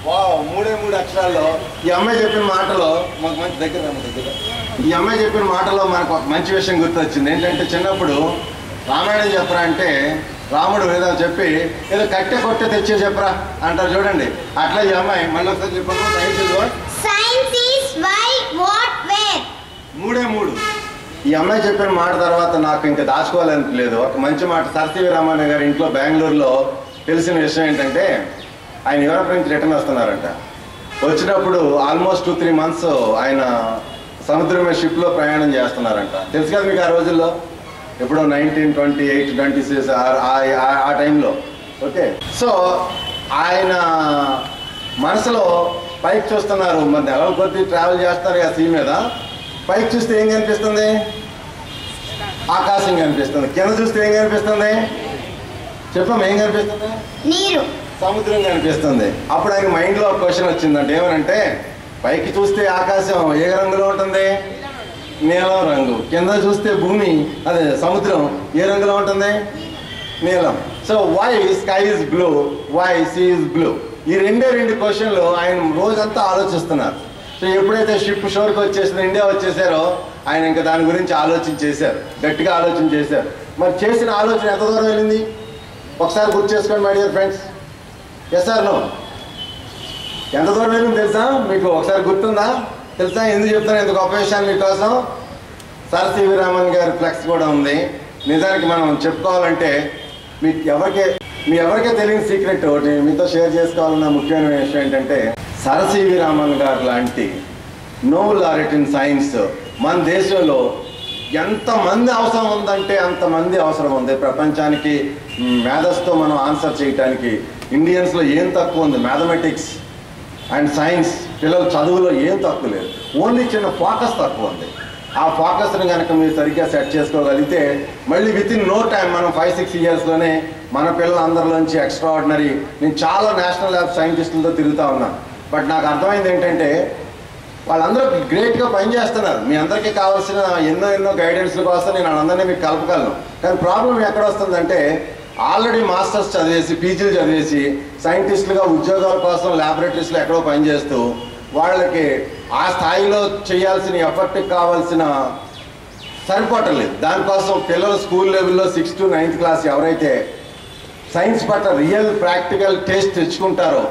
Wow, 3 అక్షరాల్లో ఈ అమ్మాయి చెప్పిన మాటలో మాకు మంచి దగ్గర. ఈ అమ్మాయి చెప్పిన మాటలో మనకు ఒక మంచి విషయం గుర్తొచ్చింది. ఏంటంటే చిన్నప్పుడు రామాయణం చెప్పరా అంటే రాముడు ఏదో చెప్పి ఏదో కట్టె కొట్టే తెచ్చే చెప్పరా అంటారు చూడండి. అట్లా ఈ అమ్మాయి మళ్ళీ ఒకసారి చెప్పాను. Science is why, what, where. 3 ఈ అమ్మాయి చెప్పిన మాట తర్వాత నాకు ఇంకా దాచుకోవాలనిపించలేదు. ఒక మంచి మాట సరసివి రామయ్య గారి ఇంట్లో బెంగళూరులో తెలిసిన విషయం ఏంటంటే ఆయన యూరోప్ నుంచి రిటర్న్ వస్తున్నారంట. వచ్చినప్పుడు ఆల్మోస్ట్ 2-3 months ఆయన సముద్రం మీద షిప్లో ప్రయాణం చేస్తున్నారంట. తెలుసు కదా మీకు ఆ రోజుల్లో, ఎప్పుడో 1928-26 ఆ టైంలో. ఓకే, సో ఆయన మనసులో పైకి చూస్తున్నారు. మరి నెలల కొద్దీ ట్రావెల్ చేస్తారు కదా సీ మీద. పైకి చూస్తే ఏం కనిపిస్తుంది? ఆకాశం కనిపిస్తుంది. కింద చూస్తే ఏం కనిపిస్తుంది? చెప్పం, ఏం కనిపిస్తుంది? నీరు, సముద్రం కనిపిస్తుంది. అప్పుడు ఆయన మైండ్లో ఒక క్వశ్చన్ వచ్చిందంటే ఏమనంటే, పైకి చూస్తే ఆకాశం ఏ రంగులో ఉంటుంది? నీలం రంగు. కింద చూస్తే భూమి అదే సముద్రం ఏ రంగులో ఉంటుంది? నీలం. So why sky is blue, why sea is blue. ఈ 2 క్వశ్చన్లు ఆయన రోజంతా ఆలోచిస్తున్నారు. సో ఎప్పుడైతే షిప్ షోర్కి వచ్చేసింది, ఇండియా వచ్చేసారో ఆయన ఇంకా దాని గురించి ఆలోచించేశారు, గట్టిగా ఆలోచించేశారు. మరి చేసిన ఆలోచన ఎంత దూరం వెళ్ళింది ఒకసారి గుర్తు చేసుకోండి my dear friends. Yes or no? ఎంత దూరం వెళ్ళింది తెలుసా మీకు? ఒకసారి గుర్తుందా? తెలుసా? ఎందుకు చెప్తాను ఇంత గొప్ప విషయాన్ని మీకోసం? సర్ సివి రామన్ గారి ఫ్లెక్స్ కూడా ఉంది. నిజానికి మనం చెప్పుకోవాలంటే మీ ఎవరికే తెలియని సీక్రెట్ ఒకటి మీతో షేర్ చేసుకోవాలన్న ముఖ్యమైన విషయం ఏంటంటే, సర్ సివి రామన్ గారు లాంటి నోబెల్ లారెట్ ఇన్ సైన్స్ మన దేశంలో ఎంతమంది అవసరం ఉందంటే అంతమంది అవసరం ఉంది. ప్రపంచానికి మేధస్తో మనం ఆన్సర్ చేయడానికి ఇండియన్స్లో ఏం తక్కువ ఉంది? మ్యాథమెటిక్స్ అండ్ సైన్స్ పిల్లల చదువులో ఏం తక్కువ లేదు. ఓన్లీ చిన్న ఫోకస్ తక్కువ ఉంది. ఆ ఫోకస్ని కనుక మీరు సరిగ్గా సెట్ చేసుకోగలిగితే మళ్ళీ వితిన్ నో టైం మనం 5-6 yearsలోనే మన పిల్లలందరిలోంచి ఎక్స్ట్రాఆర్డినరీ. నేను చాలా నేషనల్ ల్యాబ్ సైంటిస్టులతో తిరుగుతూ ఉన్నాను. బట్ నాకు అర్థమైంది ఏంటంటే వాళ్ళందరూ గ్రేట్గా పనిచేస్తున్నారు. మీ అందరికీ కావాల్సిన ఎన్నో గైడెన్స్ల కోసం నేను అందరినీ మీకు కలపగలను. కానీ ప్రాబ్లం ఎక్కడ వస్తుందంటే ఆల్రెడీ మాస్టర్స్ చదివేసి పీజీలు చదివేసి సైంటిస్టులుగా ఉద్యోగాల కోసం ల్యాబొరేటరీస్లో ఎక్కడో పనిచేస్తూ వాళ్ళకి ఆ స్థాయిలో చేయాల్సిన ఎఫర్ట్కి కావాల్సిన సరిపోవట్లేదు. దానికోసం పిల్లలు స్కూల్ లెవెల్లో 6th to 9th class ఎవరైతే సైన్స్ పట్ల రియల్ ప్రాక్టికల్ టేస్ట్ తెచ్చుకుంటారో,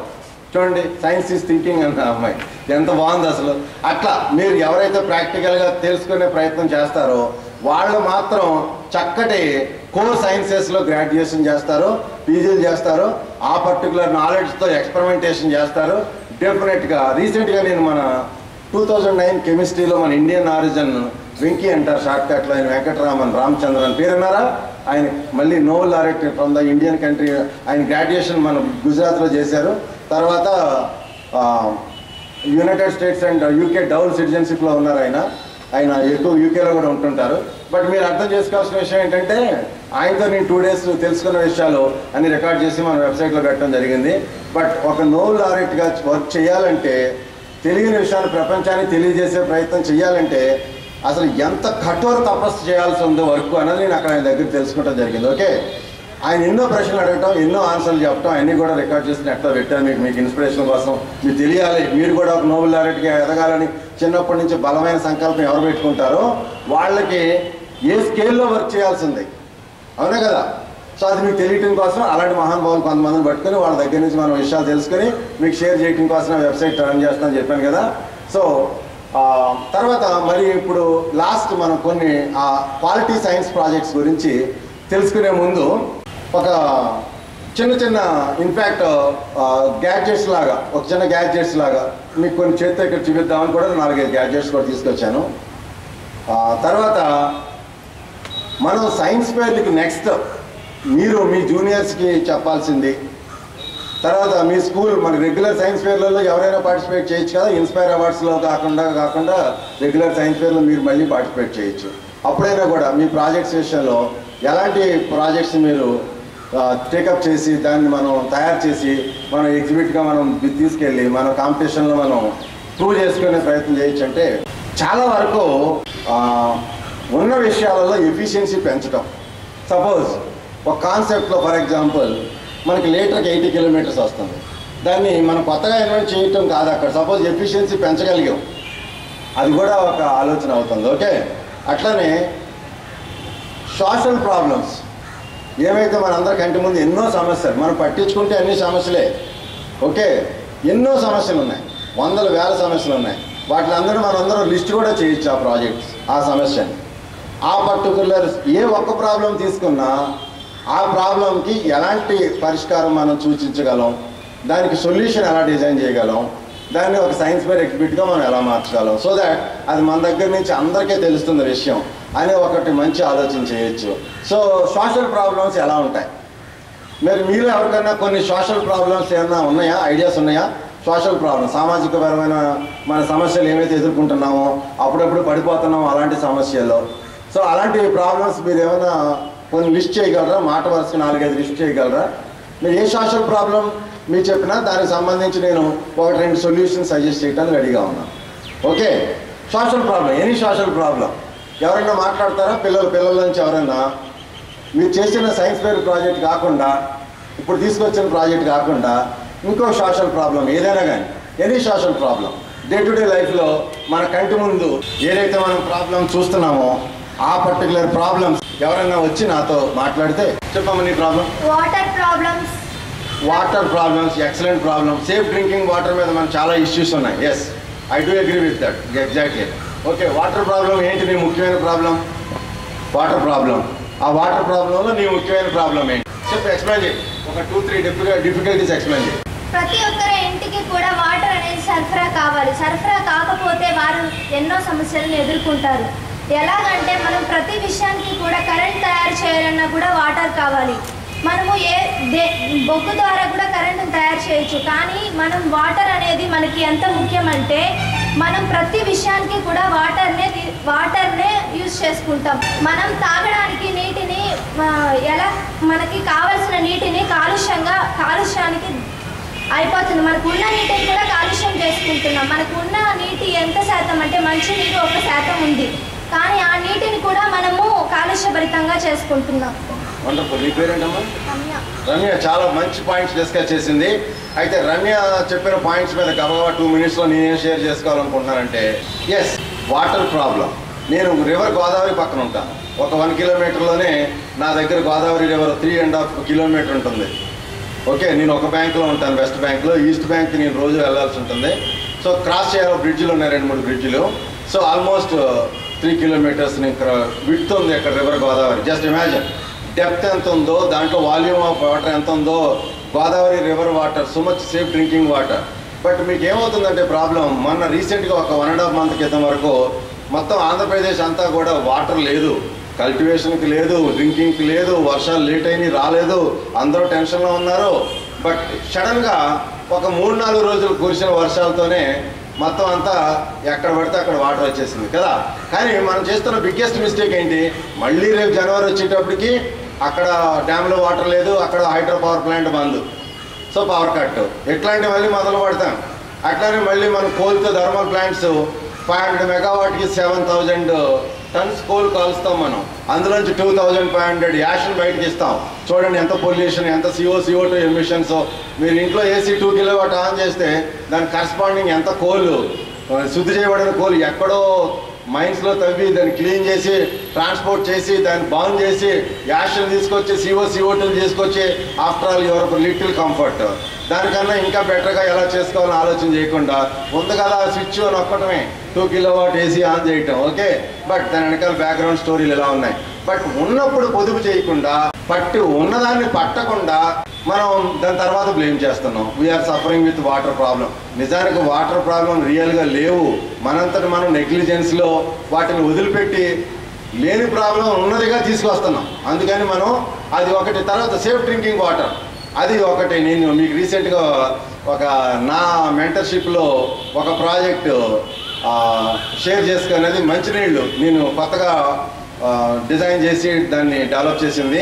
చూడండి సైన్స్ ఈజ్ థింకింగ్ అన్న అమ్మాయి ఎంత బాగుంది అసలు. అట్లా మీరు ఎవరైతే ప్రాక్టికల్గా తెలుసుకునే ప్రయత్నం చేస్తారో వాళ్ళు మాత్రం చక్కటి కోర్ సైన్సెస్లో గ్రాడ్యుయేషన్ చేస్తారు, పీజీలు చేస్తారు, ఆ పర్టికులర్ నాలెడ్జ్తో ఎక్స్పెరిమెంటేషన్ చేస్తారు. డెఫినెట్గా రీసెంట్గా నేను మన 2009 కెమిస్ట్రీలో మన ఇండియన్ ఆరిజిన్ వెంకీ అంటారు షార్ట్కట్లో, ఆయన వెంకటరామన్ రామచంద్రన్ పేరున్నారా? ఆయన మళ్ళీ Nobel laureate from the Indian country. ఆయన గ్రాడ్యుయేషన్ మన గుజరాత్లో చేశారు. తర్వాత United States and UK double సిటిజన్షిప్లో ఉన్నారు. ఆయన ఎక్కువ యూకేలో కూడా ఉంటుంటారు. బట్ మీరు అర్థం చేసుకోవాల్సిన విషయం ఏంటంటే ఆయనతో నేను 2 days తెలుసుకున్న విషయాలు అన్ని రికార్డ్ చేసి మన వెబ్సైట్లో పెట్టడం జరిగింది. బట్ ఒక నోబెల్ లారెట్గా వర్క్ చేయాలంటే, తెలియని విషయాన్ని ప్రపంచానికి తెలియజేసే ప్రయత్నం చేయాలంటే అసలు ఎంత కఠోర తపస్సు చేయాల్సి ఉందో వర్క్ అన్నది నేను అక్కడ ఆయన దగ్గర తెలుసుకోవడం జరిగింది. ఓకే, ఆయన ఎన్నో ప్రశ్నలు అడగటం, ఎన్నో ఆన్సర్లు చెప్పడం, అన్నీ కూడా రికార్డ్ చేసి ఎట్లా పెట్టాను మీకు ఇన్స్పిరేషన్ కోసం. మీరు తెలియాలి, మీరు కూడా ఒక నోబెల్ లారెట్గా ఎదగాలని చిన్నప్పటి నుంచి బలమైన సంకల్పం ఎవరు పెట్టుకుంటారో వాళ్ళకి ఏ స్కేల్లో వర్క్ చేయాల్సింది, అవునా కదా? సో అది మీకు తెలియటం కోసం అలాంటి మహానుభావులు కొంతమందిని పట్టుకొని వాళ్ళ దగ్గర నుంచి మనం విషయాలు తెలుసుకొని మీకు షేర్ చేయడం కోసం వెబ్సైట్ రన్ చేస్తానని చెప్పాను కదా. సో తర్వాత మరి ఇప్పుడు లాస్ట్ మనం కొన్ని క్వాలిటీ సైన్స్ ప్రాజెక్ట్స్ గురించి తెలుసుకునే ముందు ఒక చిన్న చిన్న ఇన్ఫ్యాక్ట్ గ్యాడ్జెట్స్ లాగా, ఒక చిన్న గ్యాడ్జెట్స్ లాగా మీకు కొన్ని చేతితో ఇక్కడ చూపిద్దామని కూడా 4-5 గ్యాడ్జెట్స్ కూడా తీసుకొచ్చాను. తర్వాత మనం సైన్స్ ఫెయిర్కి నెక్స్ట్ మీరు మీ జూనియర్స్కి చెప్పాల్సింది, తర్వాత మీ స్కూల్ మన రెగ్యులర్ సైన్స్ ఫెయిర్లలో ఎవరైనా పార్టిసిపేట్ చేయొచ్చు కదా, ఇన్స్పైర్ అవార్డ్స్లో కాకుండా రెగ్యులర్ సైన్స్ ఫెయిర్లో మీరు మళ్ళీ పార్టిసిపేట్ చేయొచ్చు. అప్పుడైనా కూడా మీ ప్రాజెక్ట్ సెషన్లో ఎలాంటి ప్రాజెక్ట్స్ మీరు టేకప్ చేసి దాన్ని మనం తయారు చేసి మనం ఎగ్జిబిట్గా మనం తీసుకెళ్ళి మన కాంపిటీషన్లో మనం ప్రూవ్ చేసుకునే ప్రయత్నం చేయొచ్చు. అంటే చాలా వరకు ఉన్న విషయాలలో ఎఫిషియన్సీ పెంచడం. సపోజ్ ఒక కాన్సెప్ట్లో ఫర్ ఎగ్జాంపుల్ మనకి లీటర్కి 80 కిలోమీటర్స్ వస్తుంది, దాన్ని మనం కొత్తగా ఇన్వెంట్ చేయటం కాదు, అక్కడ సపోజ్ ఎఫిషియన్సీ పెంచగలిగాం, అది కూడా ఒక ఆలోచన అవుతుంది. ఓకే, అట్లనే సోషల్ ప్రాబ్లమ్స్ ఏమైతే మనందరి కంటి ముందు ఎన్నో సమస్యలు మనం పట్టించుకుంటే అన్ని సమస్యలే. ఓకే, ఎన్నో సమస్యలు ఉన్నాయి, వందల వేల సమస్యలు ఉన్నాయి, వాటిలందరూ మనందరూ లిస్ట్ కూడా చేయొచ్చు ఆ ప్రాజెక్ట్స్, ఆ సమస్యని. ఆ పర్టికులర్ ఏ ఒక్క ప్రాబ్లం తీసుకున్నా ఆ ప్రాబ్లంకి ఎలాంటి పరిష్కారం మనం సూచించగలం, దానికి సొల్యూషన్ ఎలా డిజైన్ చేయగలం, దాన్ని ఒక సైన్స్ ఫెయిర్ ఎగ్జిబిట్గా మనం ఎలా మార్చగలం, సో దాట్ అది మన దగ్గర నుంచి అందరికీ తెలుస్తుంది విషయం అనే ఒకటి మంచి ఆలోచన చేయొచ్చు. సో సోషల్ ప్రాబ్లమ్స్ ఎలా ఉంటాయి, మీరు ఎవరికైనా కొన్ని సోషల్ ప్రాబ్లమ్స్ ఏమైనా ఉన్నాయా, ఐడియాస్ ఉన్నాయా? సోషల్ ప్రాబ్లమ్, సామాజికపరమైన మన సమస్యలు ఏమైతే ఎదుర్కొంటున్నామో, అప్పుడప్పుడు పడిపోతున్నామో అలాంటి సమస్యల్లో, సో అలాంటి ప్రాబ్లమ్స్ మీరు ఏమైనా కొన్ని లిస్ట్ చేయగలరా? మాట వరుసగా 4-5 లిస్ట్ చేయగలరా? మీరు ఏ సోషల్ ప్రాబ్లం మీరు చెప్పినా దానికి సంబంధించి నేను 1-2 సొల్యూషన్ సజెస్ట్ చేయడానికి రెడీగా ఉన్నాను. Okay, social problem, any social problem ఎవరైనా మాట్లాడతారా? పిల్లల నుంచి ఎవరైనా మీరు చేసిన సైన్స్ ఫెయిర్ ప్రాజెక్ట్ కాకుండా, ఇప్పుడు తీసుకొచ్చిన ప్రాజెక్ట్ కాకుండా ఇంకో సోషల్ ప్రాబ్లం ఏదైనా కానీ, any social problem day to day లైఫ్లో మన కంటి ముందు ఏదైతే మనం ప్రాబ్లం చూస్తున్నామో ఆ పర్టికులర్ ప్రాబ్లమ్స్ ఎవరైనా వచ్చి నాతో మాట్లాడితే చెప్పమ్మా నీ problem. Water problems excellent problem. Safe drinking water మీద మనకు చాలా ఇష్యూస్ ఉన్నాయి. Yes, I do agree with that exactly. Okay, water problem ఏంటి నీ ముఖ్యమైన ప్రాబ్లం? Water problem. ఆ వాటర్ ప్రాబ్లంలో నీ ముఖ్యమైన ప్రాబ్లం ఏంటి చెప్పి ఎక్స్ప్లెయిన్ చేయి. ఒక 2-3 డిఫికల్టీస్ ఎక్స్ప్లెయిన్ చేయి. ప్రతి ఒక్కరి ఇంటికి కూడా వాటర్ అనేది సరఫరా కావాలి. సరఫరా కాకపోతే వారు ఎన్నో సమస్యలను ఎదుర్కొంటారు. ఎలాగంటే మనం ప్రతి విషయానికి కూడా కరెంట్ తయారు చేయాలన్నా కూడా వాటర్ కావాలి. మనము బొగ్గు ద్వారా కూడా కరెంటును తయారు చేయొచ్చు, కానీ మనం వాటర్ అనేది మనకి ఎంత ముఖ్యమంటే మనం ప్రతి విషయానికి కూడా వాటర్నే యూజ్ చేసుకుంటాం. మనం తాగడానికి నీటిని ఎలా మనకి కావలసిన నీటిని కాలుష్యానికి అయిపోతుంది. మనకు ఉన్న నీటిని కూడా కాలుష్యం చేసుకుంటున్నాం. మనకు ఉన్న నీటి ఎంత శాతం అంటే మంచినీరు 1% ఉంది, కానీ ఆ నీటిని కూడా మనము కాలుష్యభరితంగా చేసుకుంటున్నాం. వండర్ఫుల్. నీ పేరేంటమ్మా? రమ్య చాలా మంచి పాయింట్స్ డిస్కస్ చేసింది. అయితే రమ్య చెప్పిన పాయింట్స్ మీద గబగబా 2 మినిట్స్లో నేనేం షేర్ చేసుకోవాలనుకుంటున్నానంటే, ఎస్, వాటర్ ప్రాబ్లం. నేను రివర్ గోదావరి పక్కన ఉంటాను. ఒక 1 కిలోమీటర్లోనే నా దగ్గర గోదావరి రివర్ 3.5 కిలోమీటర్ ఉంటుంది. ఓకే, నేను ఒక బ్యాంక్లో ఉంటాను, వెస్ట్ బ్యాంక్లో. ఈస్ట్ బ్యాంక్ నేను రోజు వెళ్ళాల్సి ఉంటుంది. సో క్రాస్ చేయాలి, బ్రిడ్జ్లు ఉన్నాయి, 2-3 బ్రిడ్జ్లు. సో ఆల్మోస్ట్ 3 కిలోమీటర్స్ విడ్త్ ఉంది అక్కడ river Godavari. Just imagine depth ఎంత ఉందో, దాంట్లో వాల్యూమ్ ఆఫ్ వాటర్ ఎంత ఉందో. Godavari river water so much safe drinking water. But మీకు ఏమవుతుందంటే ప్రాబ్లం, మొన్న రీసెంట్గా ఒక 1.5 మంత్ క్రితం వరకు మొత్తం ఆంధ్రప్రదేశ్ అంతా కూడా వాటర్ లేదు, కల్టివేషన్కి లేదు, డ్రింకింగ్కి లేదు, వర్షాలు లేట్ అయినాయి, రాలేదు, అందరూ టెన్షన్లో ఉన్నారు. బట్ సడన్గా ఒక 3-4 రోజులు కురిసిన వర్షాలతోనే మొత్తం అంతా ఎక్కడ పడితే అక్కడ వాటర్ వచ్చేసింది కదా. కానీ మనం చేస్తున్న బిగ్గెస్ట్ మిస్టేక్ ఏంటి, మళ్ళీ రేపు జనవరి వచ్చేటప్పటికి అక్కడ డ్యామ్లో వాటర్ లేదు, అక్కడ హైడ్రో పవర్ ప్లాంట్ బంద్, సో పవర్ కట్, ఇట్లాంటివి మళ్ళీ మొదలు పడతాం. అట్లానే మళ్ళీ మనం కోల్తో థర్మల్ ప్లాంట్స్ 500 మెగావాట్కి 7,000 టన్స్ కోల్ కాలుస్తాం మనం. అందులోంచి 2,500 యాషన్ బయటకి ఇస్తాం. చూడండి ఎంత పొల్యూషన్, ఎంత CO2 ఎమిషన్స్. మీరు ఇంట్లో ఏసీ 2 కిలోవాట్ ఆన్ చేస్తే దాని కరస్పాండింగ్ ఎంత కోల్, శుద్ధి చేయబడిన కోల్ ఎక్కడో మైన్స్లో తవ్వి దాన్ని క్లీన్ చేసి ట్రాన్స్పోర్ట్ చేసి దాన్ని బాన్ చేసి యాషన్ తీసుకొచ్చి CO2 తీసుకొచ్చి after all your little comfort. దానికన్నా ఇంకా బెటర్గా ఎలా చేసుకోవాలని ఆలోచన చేయకుండా ఉంది కదా స్విచ్ నొక్కడమే 2 కిలోవాట్ ఏసీ ఆన్ చేయటం, ఓకే. బట్ దాని వెనకాల బ్యాక్గ్రౌండ్ స్టోరీలు ఇలా ఉన్నాయి. బట్ ఉన్నప్పుడు పొదుపు చేయకుండా ఉన్నదాన్ని పట్టకుండా మనం దాని తర్వాత బ్లేమ్ చేస్తున్నాం. We are suffering with water problem. నిజానికి వాటర్ ప్రాబ్లం రియల్గా లేవు. మనంతటి మనం నెగ్లిజెన్స్లో వాటిని వదిలిపెట్టి లేని ప్రాబ్లం ఉన్నదిగా తీసుకొస్తున్నాం. అందుకని మనం అది ఒకటి. తర్వాత సేఫ్ డ్రింకింగ్ వాటర్, అది ఒకటి. నేను మీకు రీసెంట్గా నా మెంటర్షిప్లో ఒక ప్రాజెక్టు షేర్ చేసుకునేది. మంచినీళ్ళు నేను కొత్తగా డిజైన్ చేసి దాన్ని డెవలప్ చేసింది.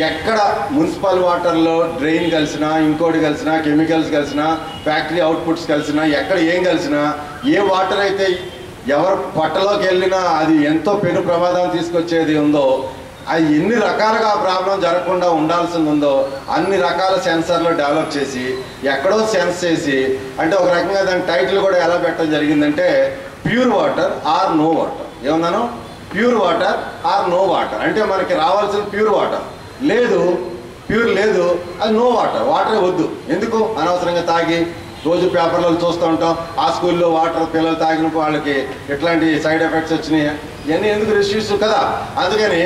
ఎక్కడ మున్సిపల్ వాటర్లో డ్రైన్ కలిసినా, ఇంకోటి కలిసినా, కెమికల్స్ కలిసినా, ఫ్యాక్టరీ అవుట్పుట్స్ కలిసినా, ఎక్కడ ఏం కలిసినా, ఏ వాటర్ అయితే ఎవరు పొట్టలోకి వెళ్ళినా అది ఎంతో పెను ప్రమాదం తీసుకొచ్చేది ఉందో, అది ఎన్ని రకాలుగా ఆ ప్రాబ్లం జరగకుండా ఉండాల్సింది ఉందో అన్ని రకాల సెన్సర్లు డెవలప్ చేసి ఎక్కడో సెన్స్ చేసి, అంటే ఒక రకంగా దాని టైటిల్ కూడా ఎలా పెట్టడం జరిగిందంటే pure water or no water. ఏమన్నాను? Pure water or no water. అంటే మనకి రావాల్సిన ప్యూర్ వాటర్ లేదు, ప్యూర్ లేదు, అది నో వాటర్. వాటరే వద్దు. ఎందుకు అనవసరంగా తాగి రోజు పేపర్లో చూస్తూ ఉంటాం, ఆ స్కూల్లో వాటర్ పిల్లలు తాగిన వాళ్ళకి ఎట్లాంటి సైడ్ ఎఫెక్ట్స్ వచ్చినాయి, ఇవన్నీ ఎందుకు రిస్ట్రిక్ట్స్ కదా. అందుకని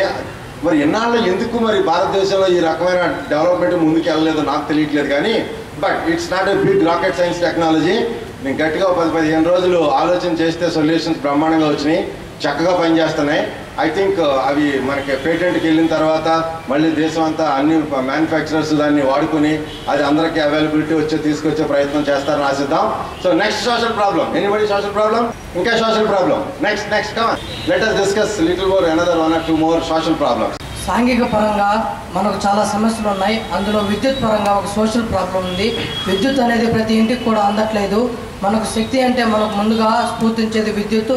మరి ఎన్నాళ్ళు ఎందుకు మరి భారతదేశంలో ఈ రకమైన డెవలప్మెంట్ ముందుకు వెళ్ళలేదు నాకు తెలియట్లేదు. కానీ but it's not a big rocket science technology. నేను గట్టిగా 10-15 రోజులు ఆలోచన చేస్తే సొల్యూషన్స్ బ్రహ్మాండంగా వచ్చినాయి, చక్కగా పనిచేస్తున్నాయి. ఐ థింక్ అవి మనకి పేటెంట్కి వెళ్ళిన తర్వాత మళ్ళీ దేశం అంతా అన్ని మ్యానుఫ్యాక్చరర్స్ దాన్ని వాడుకుని అది అందరికీ అవైలబిలిటీ తీసుకొచ్చే ప్రయత్నం చేస్తారని ఆశిద్దాం. So next social problem. Anybody social problem? ఇంకా social problem. Next come on, let us discuss little more another 1 or 2 more social problems. సాంఘిక పరంగా మనకు చాలా సమస్యలు ఉన్నాయి. అందులో విద్యుత్ పరంగా ఒక సోషల్ ప్రాబ్లం ఉంది. విద్యుత్ అనేది ప్రతి ఇంటికి కూడా అందట్లేదు. మనకు శక్తి అంటే మనకు ముందుగా స్ఫూర్తించేది విద్యుత్.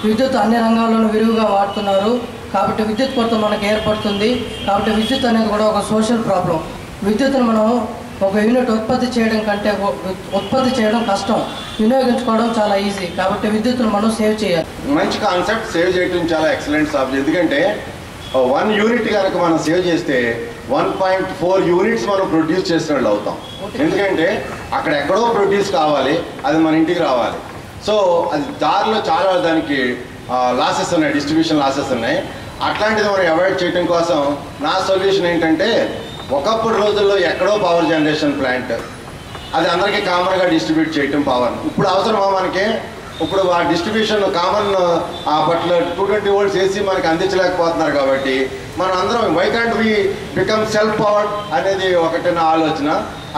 విద్యుత్ అన్ని రంగాల్లోనూ విరివిగా వాడుతున్నారు కాబట్టి విద్యుత్ కొరత మనకు ఏర్పడుతుంది. కాబట్టి విద్యుత్ అనేది కూడా ఒక సోషల్ ప్రాబ్లం. విద్యుత్తును మనం ఒక యూనిట్ ఉత్పత్తి చేయడం కంటే ఉత్పత్తి చేయడం కష్టం, వినియోగించుకోవడం చాలా ఈజీ. కాబట్టి విద్యుత్తును మనం సేవ్ చేయాలి. మంచి కాన్సెప్ట్. సేవ్ చేయడం చాలా ఎక్సలెంట్ సబ్జెక్ట్. ఎందుకంటే 1 యూనిట్ కనుక మనం సేవ్ చేస్తే 1.4 యూనిట్స్ మనం ప్రొడ్యూస్ చేసిన వాళ్ళు అవుతాం. ఎందుకంటే అక్కడ ఎక్కడో ప్రొడ్యూస్ కావాలి, అది మన ఇంటికి రావాలి. సో అది దారిలో చాలా దానికి లాసెస్ ఉన్నాయి, డిస్ట్రిబ్యూషన్ లాసెస్ ఉన్నాయి. అట్లాంటిది మనం అవాయిడ్ చేయడం కోసం నా సొల్యూషన్ ఏంటంటే, ఒకప్పుడు రోజుల్లో ఎక్కడో పవర్ జనరేషన్ ప్లాంట్, అది అందరికీ కామన్గా డిస్ట్రిబ్యూట్ చేయటం పవర్. ఇప్పుడు అవసరమా మనకి? ఇప్పుడు ఆ డిస్ట్రిబ్యూషన్ కామన్ బట్లో 220 volts ఏసీ మనకి అందించలేకపోతున్నారు. కాబట్టి మనం అందరం why can't we become self powered అనేది ఒకటి నా ఆలోచన.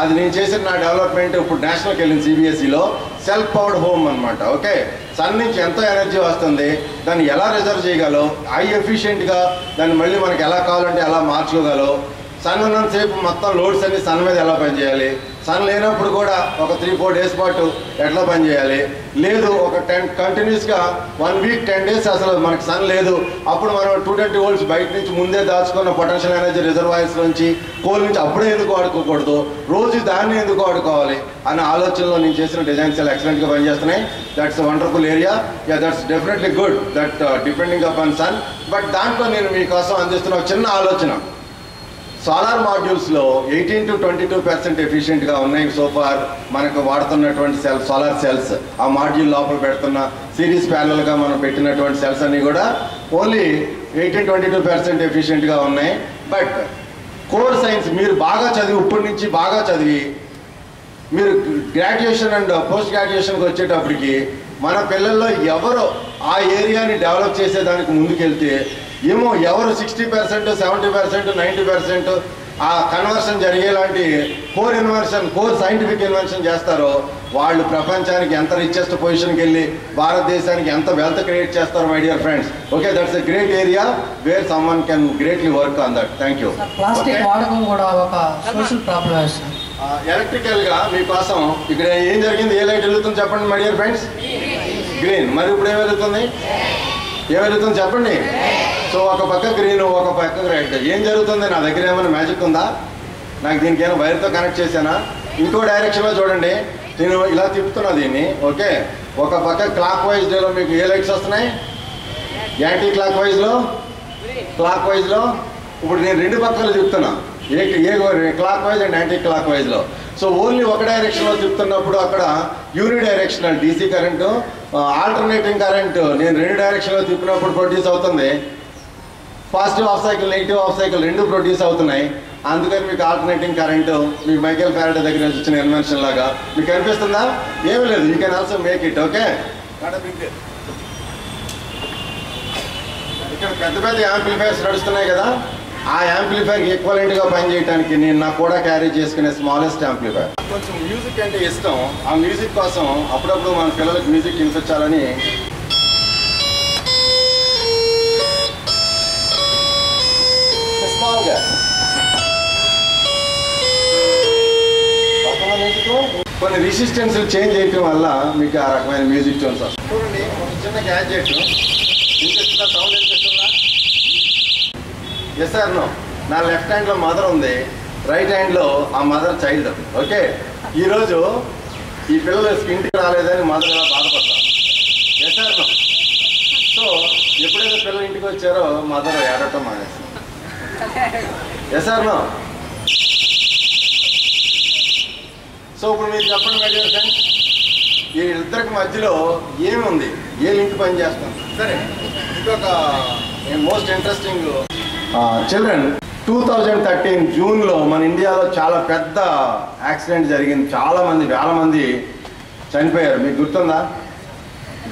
అది నేను చేసిన నా డెవలప్మెంట్. ఇప్పుడు నేషనల్కి వెళ్ళింది సిబిఎస్ఈలో సెల్ఫ్ పవర్డ్ హోమ్ అనమాట. ఓకే, సన్ నుంచి ఎంతో ఎనర్జీ వస్తుంది, దాన్ని ఎలా రిజర్వ్ చేయగలవు, హై ఎఫిషియెంట్గా దాన్ని మళ్ళీ మనకి ఎలా కావాలంటే ఎలా మార్చుకోగలవు, సన్ ఉన్నంతసేపు మొత్తం లోడ్స్ అన్ని సన్ మీద ఎలా పనిచేయాలి, సన్ లేనప్పుడు కూడా ఒక 3-4 days పాటు ఎట్లా పనిచేయాలి, లేదు ఒక కంటిన్యూస్గా 1 week 10 days అసలు మనకి సన్ లేదు, అప్పుడు మనం 220 volts బయట నుంచి ముందే దాచుకున్న పొటెన్షియల్ ఎనర్జీ రిజర్వాయర్స్ నుంచి, కోల్ నుంచి అప్పుడే ఎందుకు వాడుకోకూడదు, రోజు దాన్ని ఎందుకు వాడుకోవాలి అనే ఆలోచనలో నేను చేసిన డిజైన్స్ చాలా ఎక్సలెంట్గా పనిచేస్తున్నాయి. That's wonderful area. That's definitely good that depending upon sun. But దాంట్లో నేను మీకోసం అందిస్తున్న ఒక చిన్న ఆలోచన. సోలార్ మాడ్యూల్స్లో 18 to 22% ఎఫిషియెంట్గా ఉన్నాయి సోఫార్ మనకు వాడుతున్నటువంటి సోలార్ సెల్స్. ఆ మాడ్యూల్ లోపల పెడుతున్న సిరీస్ ప్యానల్గా మనం పెట్టినటువంటి సెల్స్ అన్నీ కూడా ఓన్లీ 18-22% ఎఫిషియెంట్గా ఉన్నాయి. బట్ కోర్ సైన్స్ మీరు బాగా చదివి, ఇప్పటి నుంచి బాగా చదివి మీరు గ్రాడ్యుయేషన్ అండ్ పోస్ట్ గ్రాడ్యుయేషన్కి వచ్చేటప్పటికి మన పిల్లల్లో ఎవరు ఆ ఏరియాని డెవలప్ చేసేదానికి ముందుకెళ్తే ఏమో ఎవరు 60%, 70%, 90% ఆ కన్వర్షన్ జరిగేలాంటి కోర్ సైంటిఫిక్ ఇన్వెన్షన్ చేస్తారో వాళ్ళు ప్రపంచానికి ఎంత రిచెస్ట్ పొజిషన్కి వెళ్ళి భారతదేశానికి ఎంత వెల్త్ క్రియేట్ చేస్తారో my dear friends. Okay, that's a great area where someone can greatly work on that. Thank you. Plastic వాడకం కూడా ఒక సోషల్ ప్రాబ్లం. ఎలక్ట్రికల్గా మీకోసం ఇక్కడ ఏం జరిగింది, ఏ లైట్ వెలుగుతుంది చెప్పండి మై డియర్ ఫ్రెండ్స్? గ్రీన్. మరి ఇప్పుడు ఏం వెలుగుతుంది చెప్పండి. సో ఒక పక్క గ్రీన్, ఒక పక్క రెడ్. ఏం జరుగుతుంది? నా దగ్గర ఏమైనా మ్యాజిక్ ఉందా? నాకు దీనికి ఏమైనా వైర్తో కనెక్ట్ చేశానా? ఇంకో డైరెక్షన్లో చూడండి, నేను ఇలా తిప్పుతున్నా దీన్ని. ఓకే, ఒక పక్క క్లాక్ వైజ్లో మీకు ఏ లైట్స్ వస్తున్నాయి, యాంటీ క్లాక్ వైజ్లో ఇప్పుడు నేను 2 పక్కలు తిప్పుతున్నా. ఏ clockwise and anti clock వైజ్లో. సో ఓన్లీ ఒక డైరెక్షన్లో తిప్పుతున్నప్పుడు అక్కడ unidirectional DC current, alternating current నేను 2 డైరెక్షన్లో తిప్పినప్పుడు ప్రొడ్యూస్ అవుతుంది. Positive half cycle, negative half cycle 2 produce అవుతున్నాయి. అందుకని మీకు ఆల్టర్నేటింగ్ కరెంటు మీకు మైకేల్ ఫారడే దగ్గర నుంచి వచ్చిన ఇన్వెన్షన్ లాగా మీకు కనిపిస్తుందా? ఏమీ లేదు. You can also make it. Okay, ఇక్కడ పెద్ద పెద్ద యాంప్లిఫైర్స్ నడుస్తున్నాయి కదా, ఆ యాంప్లిఫైర్ ఈక్వలెంట్గా పనిచేయడానికి నేను నాకు కూడా క్యారీ చేసుకునే స్మాలెస్ట్ యాంప్లిఫైర్. కొంచెం మ్యూజిక్ అంటే ఇష్టం. ఆ మ్యూజిక్ కోసం అప్పుడప్పుడు మన పిల్లలకు మ్యూజిక్ వినిపించాలని స్మాల్గా కొన్ని రెసిస్టెన్స్ చేంజ్ చేయటం వల్ల మీకు ఆ రకమైన మ్యూజిక్ టోన్స్ వస్తాయి. చూడండి, ఒక చిన్న గ్యాడ్జెట్ వినిపిస్తుందా? సౌండ్ వినిపిస్తుందా? Yes sir no. నా లెఫ్ట్ హ్యాండ్లో మదర్ ఉంది, రైట్ హ్యాండ్లో ఆ మదర్ చైల్డ్. ఓకే, ఈరోజు ఈ పిల్లలు ఇంటికి రాలేదని మదర్ ఎలా బాధపడతారు? Yes sir no. సో ఎప్పుడైతే పిల్లలు ఇంటికి వచ్చారో మదర్ ఏడటం మానేస్తుంది. Yes sir no. సో ఇప్పుడు మీరు చెప్పండి మై డియర్ ఫ్రెండ్స్, ఈ ఇద్దరికి మధ్యలో ఏముంది? ఏ లింక్ పని చేస్తాం? సరే, ఇంకొక మోస్ట్ ఇంట్రెస్టింగ్ చిల్డ్రన్ 2013 జూన్లో మన ఇండియాలో చాలా పెద్ద యాక్సిడెంట్ జరిగింది. చాలామంది, వేల మంది చనిపోయారు. మీకు గుర్తుందా?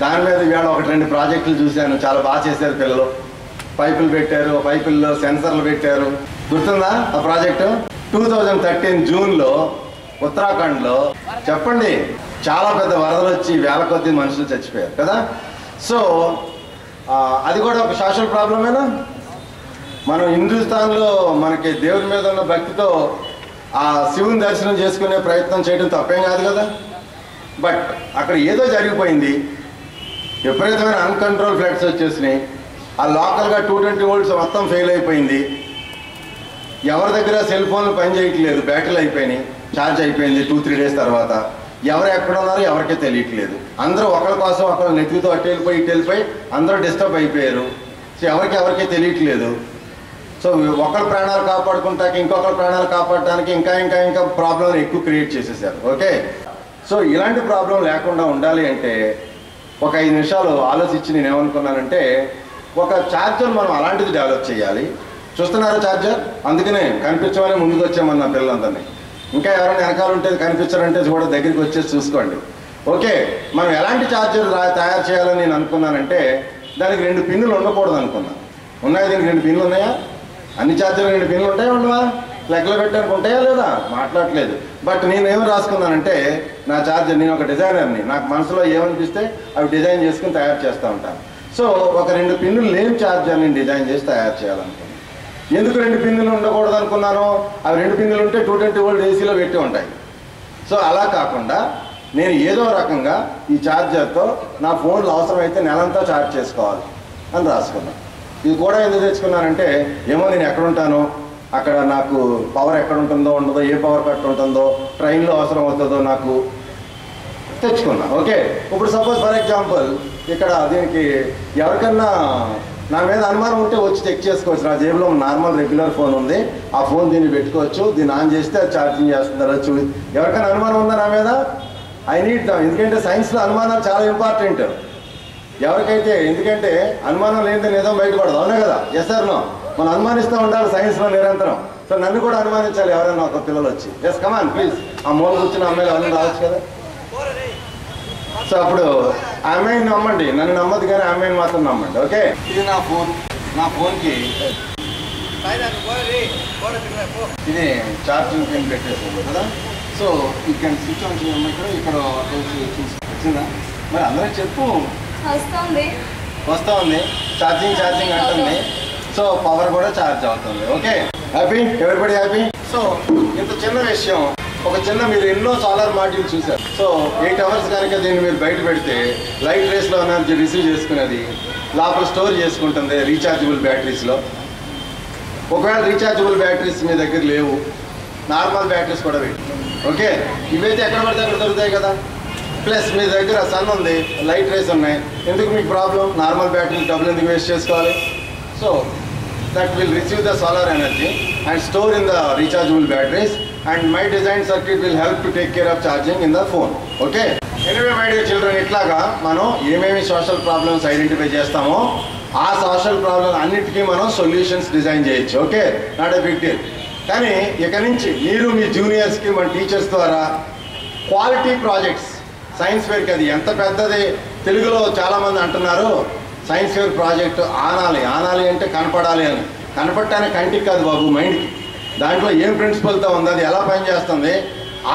దాని మీద ఇవాళ 1-2 ప్రాజెక్టులు చూశాను. చాలా బాగా చేశారు పిల్లలు. పైపులు పెట్టారు, పైపుల్లో సెన్సర్లు పెట్టారు. గుర్తుందా ఆ ప్రాజెక్టు? 2013 జూన్లో ఉత్తరాఖండ్లో చెప్పండి, చాలా పెద్ద వరదలు వచ్చి వేల కొద్ది మనుషులు చచ్చిపోయారు కదా. సో అది కూడా ఒక సోషల్ ప్రాబ్లమేనా? మనం హిందుస్థాన్లో మనకి దేవుడి మీద ఉన్న భక్తితో ఆ శివుని దర్శనం చేసుకునే ప్రయత్నం చేయడం తప్పేం కాదు కదా. బట్ అక్కడ ఏదో జరిగిపోయింది. విపరీతమైన అన్కంట్రోల్ ఫ్లడ్స్ వచ్చేసినాయి. ఆ లోకల్గా 220 volts మొత్తం ఫెయిల్ అయిపోయింది. ఎవరి దగ్గర సెల్ ఫోన్లు పని చేయట్లేదు, బ్యాటరీలు అయిపోయినాయి, ఛార్జ్ అయిపోయింది 2-3 days తర్వాత. ఎవరు ఎక్కడ ఉన్నారో ఎవరికే తెలియట్లేదు. అందరూ ఒకరి కోసం ఒకరు నెత్తితో అటు వెళ్ళిపోయి ఇటు వెళ్ళిపోయి అందరూ డిస్టర్బ్ అయిపోయారు. సో ఎవరికే తెలియట్లేదు. సో ఒకరి ప్రాణాలు కాపాడుకుంటాకి ఇంకొకరి ప్రాణాలు కాపాడటానికి ఇంకా ప్రాబ్లం ఎక్కువ క్రియేట్ చేసేసారు. ఓకే, సో ఇలాంటి ప్రాబ్లం లేకుండా ఉండాలి అంటే ఒక 5 నిమిషాలు ఆలోచించి నేను ఏమనుకున్నానంటే, ఒక ఛార్జర్ మనం అలాంటిది డెవలప్ చేయాలి. చూస్తున్నారా ఛార్జర్? అందుకనే కనిపించమని ముందుకు వచ్చామన్న పిల్లలందరినీ. ఇంకా ఎవరైనా వెనకాల ఉంటే కనిపించారంటే కూడా దగ్గరికి వచ్చేసి చూసుకోండి. ఓకే, మనం ఎలాంటి ఛార్జర్ తయారు చేయాలని నేను అనుకున్నానంటే, దానికి 2 పిన్నులు ఉండకూడదు అనుకున్నాను. ఉన్నాయా? దీనికి 2 పిన్నులు ఉన్నాయా? అన్ని ఛార్జర్లు 2 పిన్నులు ఉంటాయా ఉండవా? లెక్కలో పెట్టడానికి ఉంటాయా లేదా? మాట్లాడలేదు. బట్ నేను ఏమి రాసుకున్నానంటే, నా ఛార్జర్, నేను ఒక డిజైనర్ని, నాకు మనసులో ఏమనిపిస్తే అవి డిజైన్ చేసుకుని తయారు చేస్తూ ఉంటాను. సో ఒక 2 పిన్నులు లేని ఛార్జర్ నేను డిజైన్ చేసి తయారు చేయాలనుకున్నాను. ఎందుకు 2 పిన్నులు ఉండకూడదు అనుకున్నాను? అవి 2 పిన్నులు ఉంటే 220 volt ఏసీలో పెట్టి ఉంటాయి. సో అలా కాకుండా నేను ఏదో రకంగా ఈ ఛార్జర్తో నా ఫోన్లు అవసరమైతే నెలంతా ఛార్జ్ చేసుకోవాలి అని రాసుకున్నాను. ఇది కూడా ఎందుకు తెచ్చుకున్నానంటే, ఏమో నేను ఎక్కడ ఉంటానో, అక్కడ నాకు పవర్ ఎక్కడ ఉంటుందో ఉండదో, ఏ పవర్ కట్ ఉంటుందో, ట్రైన్లో అవసరం అవుతుందో నాకు తెచ్చుకున్నా. ఓకే, ఇప్పుడు సపోజ్ ఫర్ ఎగ్జాంపుల్ ఇక్కడ దీనికి ఎవరికన్నా నా మీద అనుమానం ఉంటే వచ్చి చెక్ చేసుకోవచ్చు. నా జేబులో నార్మల్ రెగ్యులర్ ఫోన్ ఉంది, ఆ ఫోన్ దీన్ని పెట్టుకోవచ్చు, దీన్ని ఆన్ చేస్తే అది ఛార్జింగ్ చేస్తుందా చూసి. ఎవరికైనా అనుమానం ఉందా నా మీద? I need them. ఎందుకంటే సైన్స్లో అనుమానాలు చాలా ఇంపార్టెంట్. ఎవరికైతే, ఎందుకంటే అనుమానం లేనిదే నిజం బయటపడదు, అవునా కదా? Yes or no? మనం అనుమానిస్తూ ఉండాలి సైన్స్లో నిరంతరం. సో నన్ను కూడా అనుమానించాలి ఎవరైనా ఒక పిల్లలు వచ్చి. Yes come on please. ఆ మూల కూర్చున్న అమ్మాయిలు ఎవరైనా రావచ్చు కదా. సో అప్పుడు ఆ అమ్మాయిని నమ్మండి, నన్ను నమ్మదు కానీ ఆ అమ్మాయిని మాత్రం నమ్మండి. ఓకే, ఇది నా ఫోన్. నా ఫోన్కి ఇది ఛార్జింగ్ పిన్ పెట్టేస్తుంది కదా. సో ఇక్కడ స్విచ్ ఆన్ చేయమ్మా. ఇక్కడ వచ్చిందా? మరి అందరూ చెప్పు. వస్తూ ఉంది, ఛార్జింగ్ అంటుంది. సో పవర్ కూడా ఛార్జ్ అవుతుంది. Okay, happy? Everybody happy? So ఇంత చిన్న విషయం, ఒక చిన్న, మీరు ఎన్నో సోలార్ మాడ్యూల్ చూసారు. సో 8 hours కనుక దీన్ని మీరు బయట పెడితే లైట్ రేస్లో ఎనర్జీ రిసీవ్ చేసుకునేది లోపల స్టోర్ చేసుకుంటుంది రీఛార్జబుల్ బ్యాటరీస్లో. ఒకవేళ రీఛార్జబుల్ బ్యాటరీస్ మీ దగ్గర లేవు, నార్మల్ బ్యాటరీస్ కూడా పెట్టి. ఓకే, ఇవైతే ఎక్కడ పడితే అక్కడ దొరుకుతాయి కదా. ప్లస్ మీ దగ్గర సన్ ఉంది, లైట్ రేస్ ఉన్నాయి, ఎందుకు మీకు ప్రాబ్లం? నార్మల్ బ్యాటరీ డబ్బులు ఎందుకు వేస్ట్ చేసుకోవాలి? So that will receive the solar energy and store in the rechargeable batteries, and my design circuit will help to take care of charging in the phone. Okay. Anyway, my dear children, ఇట్లాగా మనం ఏమేమి సోషల్ ప్రాబ్లమ్స్ ఐడెంటిఫై చేస్తామో ఆ సోషల్ ప్రాబ్లమ్ అన్నిటికీ మనం సొల్యూషన్స్ డిజైన్ చేయొచ్చు. Okay, not a big deal. కానీ ఇక నుంచి మీరు మీ జూనియర్స్కి మన టీచర్స్ ద్వారా క్వాలిటీ ప్రాజెక్ట్స్ సైన్స్ ఫేర్కి, అది ఎంత పెద్దది తెలుగులో చాలామంది అంటున్నారు సైన్స్ ఫేర్ ప్రాజెక్ట్ ఆనాలి అంటే కనపడాలి అని. కనపడటానికి కంటికి కాదు బాబు, మైండ్కి. దాంట్లో ఏం ప్రిన్సిపల్తో ఉంది, అది ఎలా పనిచేస్తుంది,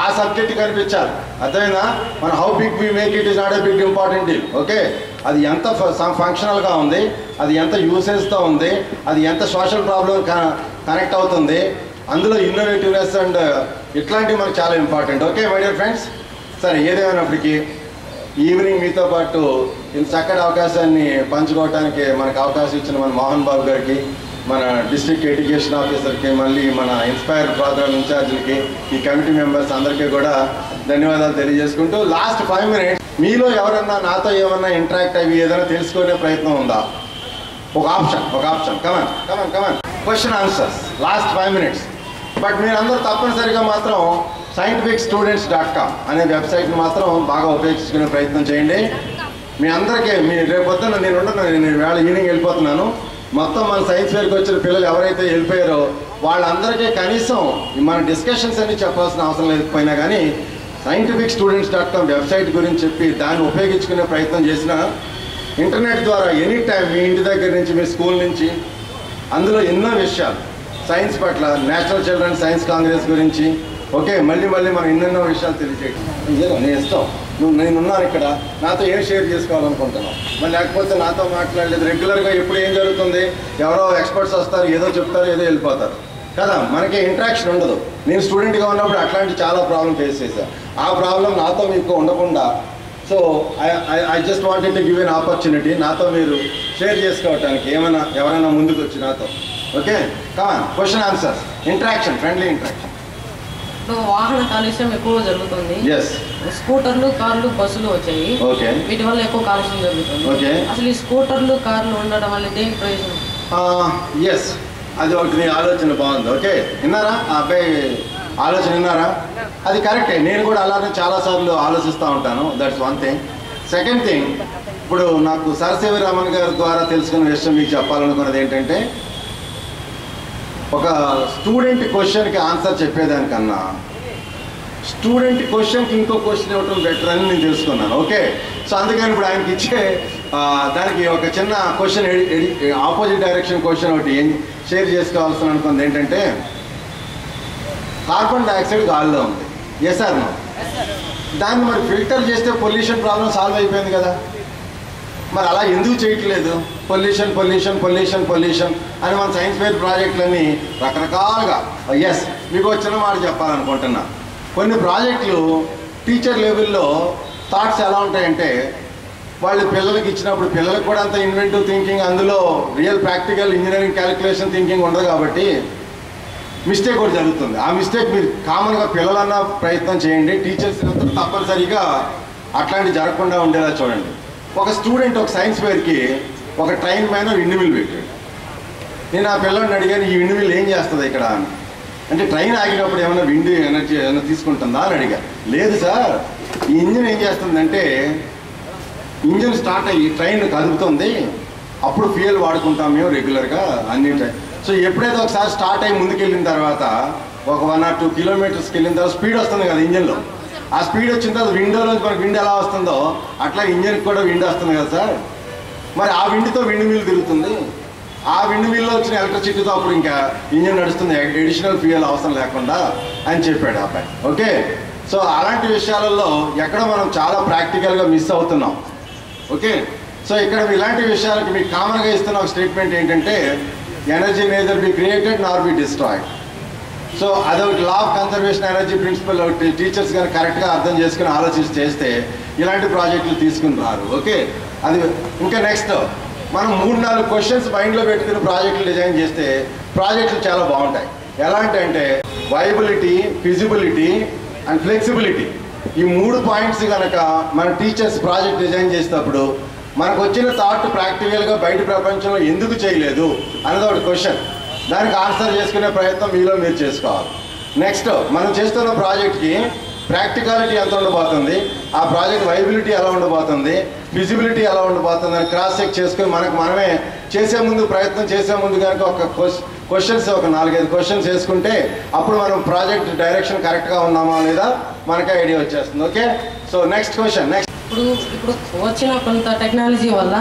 ఆ సబ్జెక్ట్ కనిపించాలి. అర్థమైందా? మన how big we make it is not a big important deal. Okay, అది ఎంత ఫంక్షనల్గా ఉంది, అది ఎంత యూసేజ్తో ఉంది, అది ఎంత సోషల్ ప్రాబ్లం కనెక్ట్ అవుతుంది, అందులో ఇన్నోవేటివ్నెస్ అండ్ ఇట్లాంటివి మనకు చాలా important. Okay my dear friends. సరే, ఏదేమైనప్పటికీ ఈవినింగ్ మీతో పాటు ఇంత చక్కటి అవకాశాన్ని పంచుకోవడానికి మనకు అవకాశం ఇచ్చిన మన మోహన్ బాబు గారికి, మన డిస్ట్రిక్ట్ ఎడ్యుకేషన్ ఆఫీసర్కి, మళ్ళీ మన ఇన్స్పైర్ ప్రోగ్రామ్ ఇన్ఛార్జీలకి, ఈ కమిటీ మెంబర్స్ అందరికీ కూడా ధన్యవాదాలు తెలియజేసుకుంటూ, లాస్ట్ 5 minutes మీలో ఎవరన్నా నాతో ఏమన్నా ఇంటరాక్ట్ అయ్యి ఏదైనా తెలుసుకునే ప్రయత్నం ఉందా? ఒక option come on question answers last 5 minutes. But మీరందరూ తప్పనిసరిగా మాత్రం scientificstudents.com అనే వెబ్సైట్ని మాత్రం బాగా ఉపయోగించుకునే ప్రయత్నం చేయండి. మీ అందరికీ రేపు పొద్దున్న నేను వేళ ఈవినింగ్ వెళ్ళిపోతున్నాను. మొత్తం మన సైన్స్ ఫేర్కి వచ్చిన పిల్లలు ఎవరైతే వెళ్ళిపోయారో వాళ్ళందరికీ కనీసం మన డిస్కషన్స్ అన్ని చెప్పాల్సిన అవసరం లేకపోయినా కానీ scientificstudents.com వెబ్సైట్ గురించి చెప్పి దాన్ని ఉపయోగించుకునే ప్రయత్నం చేసిన ఇంటర్నెట్ ద్వారా ఎనీ టైం మీ ఇంటి దగ్గర నుంచి, మీ స్కూల్ నుంచి, అందులో ఎన్నో విషయాలు సైన్స్ పట్ల, నేషనల్ చిల్డ్రన్ సైన్స్ కాంగ్రెస్ గురించి, ఓకే, మళ్ళీ మనం ఎన్నెన్నో విషయాలు తెలియజేయడం నీ ఇష్టం. నేనున్నాను ఇక్కడ, నాతో ఏం షేర్ చేసుకోవాలనుకుంటున్నావు, మరి లేకపోతే నాతో మాట్లాడలేదు. రెగ్యులర్గా ఎప్పుడు ఏం జరుగుతుంది, ఎవరో ఎక్స్పర్ట్స్ వస్తారు, ఏదో చెప్తారు, ఏదో వెళ్ళిపోతారు కదా, మనకి ఇంట్రాక్షన్ ఉండదు. నేను స్టూడెంట్గా ఉన్నప్పుడు అట్లాంటి చాలా ప్రాబ్లం ఫేస్ చేశాను. ఆ ప్రాబ్లం నాతో మీకు ఉండకుండా, so I just wanted to give an opportunity నాతో మీరు షేర్ చేసుకోవటానికి, ఎవరైనా ముందుకు వచ్చి నాతో. Okay, come on, question answers, interaction, friendly interaction. వాహన కాలుష్యం ఎక్కువ జరుగుతుంది. స్కూటర్లు, కార్లు, బస్సులు వచ్చాయి. వీటి వల్ల ఎక్కువ కాలుష్యం జరుగుతుంది. అసలు ఈ స్కూటర్లు, కార్లు ఉండడం వల్ల దేనికి ప్రయోజనం? ఎస్, అది ఒకటి ఆలోచన బాగుంది. ఓకే, విన్నారా ఆ అబ్బాయి ఆలోచన, విన్నారా? అది కరెక్టే. నేను కూడా అలానే చాలాసార్లు ఆలోచిస్తూ ఉంటాను. That's one thing. Second thing, ఇప్పుడు నాకు సరసివి రామన్ గారి ద్వారా తెలుసుకున్న విషయం మీకు చెప్పాలనుకున్నది ఏంటంటే, ఒక స్టూడెంట్ క్వశ్చన్కి ఆన్సర్ చెప్పేదానికన్నా స్టూడెంట్ క్వశ్చన్కి ఇంకో క్వశ్చన్ ఇవ్వటం బెటర్ అని నేను తెలుసుకున్నాను. ఓకే, సో అందుకని ఇప్పుడు ఆయనకి ఇచ్చే దానికి ఒక చిన్న క్వశ్చన్, ఆపోజిట్ డైరెక్షన్ క్వశ్చన్ ఒకటి షేర్ చేసుకోవాల్సిన అనుకుంది ఏంటంటే, కార్బన్ డైఆక్సైడ్ గాలిలో ఉంది, ఎస్ ఆర్ నో? దాన్ని మరి ఫిల్టర్ చేస్తే పొల్యూషన్ ప్రాబ్లం సాల్వ్ అయిపోయింది కదా. మరి అలా ఎందుకు చేయట్లేదు? పొల్యూషన్ అని మన సైన్స్ ఫేర్ ప్రాజెక్టులన్నీ రకరకాలుగా. ఎస్, మీకు వచ్చిన మాట చెప్పాలనుకుంటున్నా. కొన్ని ప్రాజెక్టులు టీచర్ లెవెల్లో థాట్స్ ఎలా ఉంటాయంటే, వాళ్ళు పిల్లలకి ఇచ్చినప్పుడు పిల్లలకు కూడా అంత ఇన్వెంటివ్ థింకింగ్, అందులో real practical engineering calculation thinking ఉండదు కాబట్టి మిస్టేక్ కూడా జరుగుతుంది. ఆ మిస్టేక్ మీరు కామన్గా పిల్లలన్నా ప్రయత్నం చేయండి, టీచర్స్ తప్పనిసరిగా అట్లాంటి జరగకుండా ఉండేలా చూడండి. ఒక స్టూడెంట్ ఒక సైన్స్ ఫేర్కి ఒక ట్రైన్ పైన విండ్ పెట్టాడు. నేను ఆ పిల్లల్ని అడిగాను, ఈ విండ్ ఏం చేస్తుంది ఇక్కడ అని. అంటే ట్రైన్ ఆగినప్పుడు ఏమైనా విండ్ ఎనర్జీ ఏమైనా తీసుకుంటుందా అని అడిగా. లేదు సార్, ఈ ఇంజిన్ ఏం చేస్తుందంటే, ఇంజిన్ స్టార్ట్ అయ్యి ట్రైన్ కదుపుతుంది, అప్పుడు ఫ్యూయల్ వాడుకుంటాం మేము రెగ్యులర్గా అన్ని టైం. సో ఎప్పుడైతే ఒకసారి స్టార్ట్ అయ్యి ముందుకెళ్ళిన తర్వాత ఒక 1 or 2 kilometers వెళ్ళిన తర్వాత స్పీడ్ వస్తుంది కదా ఇంజిన్లో. ఆ స్పీడ్ వచ్చిన తర్వాత విండోలోంచి మనకు విండ్ ఎలా వస్తుందో అట్లా ఇంజిన్కి కూడా విండ్ వస్తుంది కదా సార్. మరి ఆ విండ్తో విండ్ మిల్ తిరుగుతుంది. ఆ విండ్ మిల్లో వచ్చిన ఎలక్ట్రిసిటీతో అప్పుడు ఇంకా ఇంజిన్ నడుస్తుంది, ఎడిషనల్ ఫ్యూయల్ అవసరం లేకుండా అని చెప్పాడు అబ్బాయి. ఓకే, సో అలాంటి విషయాలలో ఎక్కడ మనం చాలా ప్రాక్టికల్గా మిస్ అవుతున్నాం. ఓకే, సో ఇక్కడ ఇలాంటి విషయాలకి మీకు కామన్గా ఇస్తున్న ఒక స్టేట్మెంట్ ఏంటంటే, energy neither be created nor be destroyed. So అదొకటి law of conservation energy principle ఒకటి టీచర్స్ కానీ కరెక్ట్గా అర్థం చేసుకుని ఆలోచించి చేస్తే ఇలాంటి ప్రాజెక్టులు తీసుకున్నారు. ఓకే, అది ఇంకా నెక్స్ట్ మనం 3-4 క్వశ్చన్స్ మైండ్లో పెట్టుకుని ప్రాజెక్టులు డిజైన్ చేస్తే ప్రాజెక్టులు చాలా బాగుంటాయి. ఎలాంటి అంటే వైబిలిటీ, ఫిజిబిలిటీ అండ్ ఫ్లెక్సిబిలిటీ. ఈ 3 పాయింట్స్ కనుక మన టీచర్స్ ప్రాజెక్ట్ డిజైన్ చేసేటప్పుడు మనకు వచ్చిన థాట్ ప్రాక్టికల్గా బయట ప్రపంచంలో ఎందుకు చేయలేదు అనేది ఒకటి క్వశ్చన్. దానికి ఆన్సర్ చేసుకునే ప్రయత్నం మీలో మీరు చేసుకోవాలి. నెక్స్ట్ మనం చేస్తున్న ప్రాజెక్ట్కి ప్రాక్టికాలిటీ ఎంత ఉండబోతుంది, ఆ ప్రాజెక్ట్ వైబిలిటీ ఎలా ఉండబోతుంది, ఫిజిబిలిటీ ఎలా ఉండబోతుంది అని క్రాస్ చెక్ చేసుకుని మనమే చేసే ముందు ప్రయత్నం చేసే ముందు కనుక ఒక క్వశ్చన్స్ ఒక 4-5 క్వశ్చన్స్ వేసుకుంటే అప్పుడు మనం ప్రాజెక్ట్ డైరెక్షన్ కరెక్ట్గా ఉన్నామా లేదా మనకే ఐడియా వచ్చేస్తుంది. Okay, so next question. Next ఇప్పుడు వచ్చిన కొంత టెక్నాలజీ వల్ల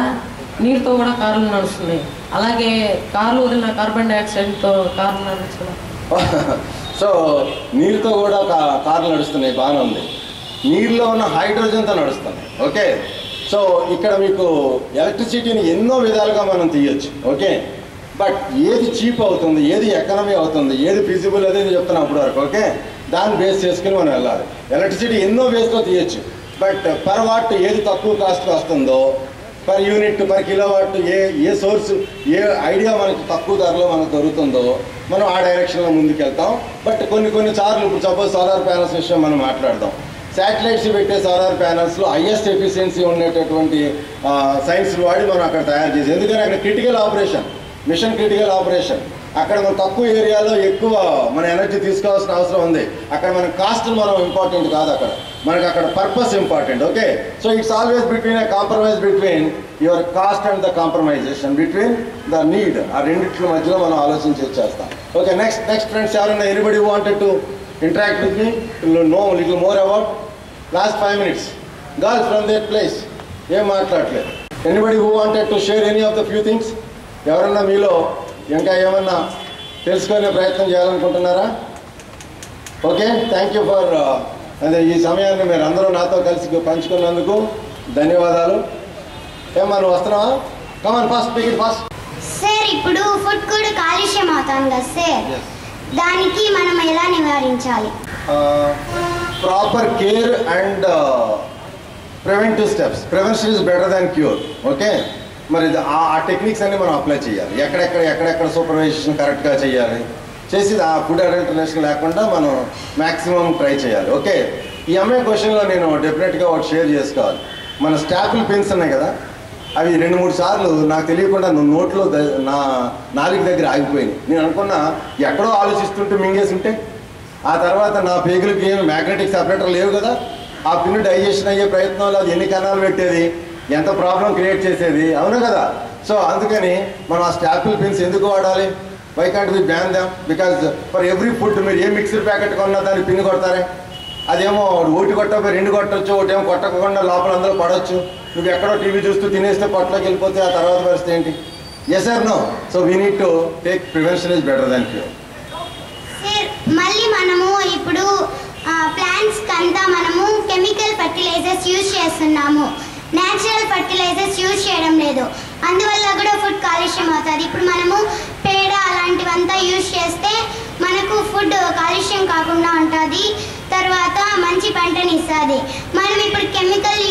నీరుతో కూడా కార్లు నడుస్తున్నాయి. అలాగే కార్లు వదిలిన కార్బన్ డైఆక్సైడ్తో కార్లు నడుస్తున్నాయి. సో నీరుతో కూడా కార్లు నడుస్తున్నాయి, బాగానే ఉంది. నీరులో ఉన్న హైడ్రోజన్తో నడుస్తున్నాయి. ఓకే, సో ఇక్కడ మీకు ఎలక్ట్రిసిటీని ఎన్నో విధాలుగా మనం తీయొచ్చు. ఓకే, బట్ ఏది చీప్ అవుతుంది, ఏది ఎకనమీ అవుతుంది, ఏది ఫిజిబుల్ అదే చెప్తున్నాం అప్పటి వరకు. ఓకే, దాన్ని బేస్ చేసుకుని మనం వెళ్ళాలి. ఎలక్ట్రిసిటీ ఎన్నో బేస్లో తీయొచ్చు, బట్ పర్ వాట్ ఏది తక్కువ కాస్ట్కి వస్తుందో, పర్ యూనిట్ పర్ కిలోవాట్ ఏ సోర్స్ ఏ ఐడియా మనకి తక్కువ ధరలో మనకు దొరుకుతుందో మనం ఆ డైరెక్షన్లో ముందుకెళ్తాం. బట్ కొన్ని సార్లు ఇప్పుడు సపోజ్ సోలార్ ప్యానల్స్ విషయం మనం మాట్లాడదాం. శాటిలైట్స్ పెట్టే సోలార్ ప్యానల్స్లో హైయెస్ట్ ఎఫిషియన్సీ ఉండేటటువంటి సైన్స్ వాడి మనం అక్కడ తయారు చేసి, ఎందుకంటే అక్కడ critical operation, mission critical operation, అక్కడ మనం తక్కువ ఏరియాలో ఎక్కువ మన ఎనర్జీ తీసుకోవాల్సిన అవసరం ఉంది. అక్కడ మన కాస్ట్ మనం ఇంపార్టెంట్ కాదు, అక్కడ మనకు అక్కడ purpose important. Okay, so it's always between A compromise between your cost and the compromisation between the need. ఆ రెండింటి మధ్యలో మనం ఆలోచించి చేస్తాం. ఓకే, నెక్స్ట్ ఫ్రెండ్స్ ఎవరైనా anybody wanted to interact with me, know little more about last 5 minutes. Girls from that place, ఏం మాట్లాడలేదు. Anybody who wanted to share any of the few things? ఎవరన్నా మీలో ఇంకా ఏమన్నా తెలుసుకునే ప్రయత్నం చేయాలనుకుంటున్నారా? ఓకే, థ్యాంక్ యూ ఫర్ అదే ఈ సమయాన్ని మీరు అందరూ నాతో కలిసి పంచుకున్నందుకు ధన్యవాదాలు. ఏమన్నా నువ్వు వస్తున్నావా? Come on fast, speak it fast. Sir, ఇప్పుడు ఫుడ్ కూడా కాలుష్యం అవుతాం కదా సార్, దానికి మనం ఎలా నివారించాలి? Proper care and preventive steps. Prevention is better than cure. Okay, మరి ఆ టెక్నిక్స్ అన్ని మనం అప్లై చేయాలి. ఎక్కడెక్కడ సూపర్వైజేషన్ కరెక్ట్గా చేయాలి, చేసి ఆ ఫుడ్ అడల్టరేషన్ లేకుండా మనం మ్యాక్సిమం ట్రై చేయాలి. ఓకే, ఈ అమ్మాయి క్వశ్చన్లో నేను డెఫినెట్గా ఒకటి షేర్ చేసుకోవాలి. మన స్టాపుల్ పెన్స్ ఉన్నాయి కదా, అవి 2-3 సార్లు నాకు తెలియకుండా నోట్లో నా నాలుగు దగ్గర ఆగిపోయినాయి. నేను అనుకున్నా ఎక్కడో ఆలోచిస్తుంటే మింగేసి ఉంటే, ఆ తర్వాత నా పేగులకి ఏమి మ్యాగ్నెటిక్ సపరేటర్ లేవు కదా, ఆ పిన్ను డైజెషన్ అయ్యే ప్రయత్నంలో అది ఎన్ని కణాలు పెట్టేది, ఎంత ప్రాబ్లం క్రియేట్ చేసేది, అవును కదా. సో అందుకని మనం ఆ స్టాపుల్ పిన్స్ ఎందుకు వాడాలి? Why can't we ban them? Because for every food మీరు ఏ మిక్సర్ ప్యాకెట్ కొన్నా దాన్ని పిన్ను కొడతారే, అదేమో ఒకటి కొట్టకపోయి 2 కొట్టచ్చు, ఒకటేమో కొట్టకుండా లోపల అందరూ పడవచ్చు. నువ్వు ఎక్కడో టీవీ చూస్తూ తినేస్తే పొట్టలోకి వెళ్ళిపోతే ఆ తర్వాత పరిస్థితి ఏంటి? Yes or no? So we need to take prevention is better than cure. Sir, మళ్ళీ మనము ఇప్పుడు ప్లాంట్స్ కంతా మనము కెమికల్ ఫర్టిలైజర్స్ యూజ్ చేస్తున్నాము, న్యాచురల్ ఫర్టిలైజర్స్ యూజ్ చేయడం లేదు. అందువల్ల కూడా ఫుడ్ కాలుష్యం అవుతుంది. ఇప్పుడు మనము పేడ అలాంటివంతా యూజ్ చేస్తే మనకు ఫుడ్ కాలుష్యం కాకుండా ఉంటుంది, తర్వాత మంచి పంటని ఇస్తుంది. మనం ఇప్పుడు కెమికల్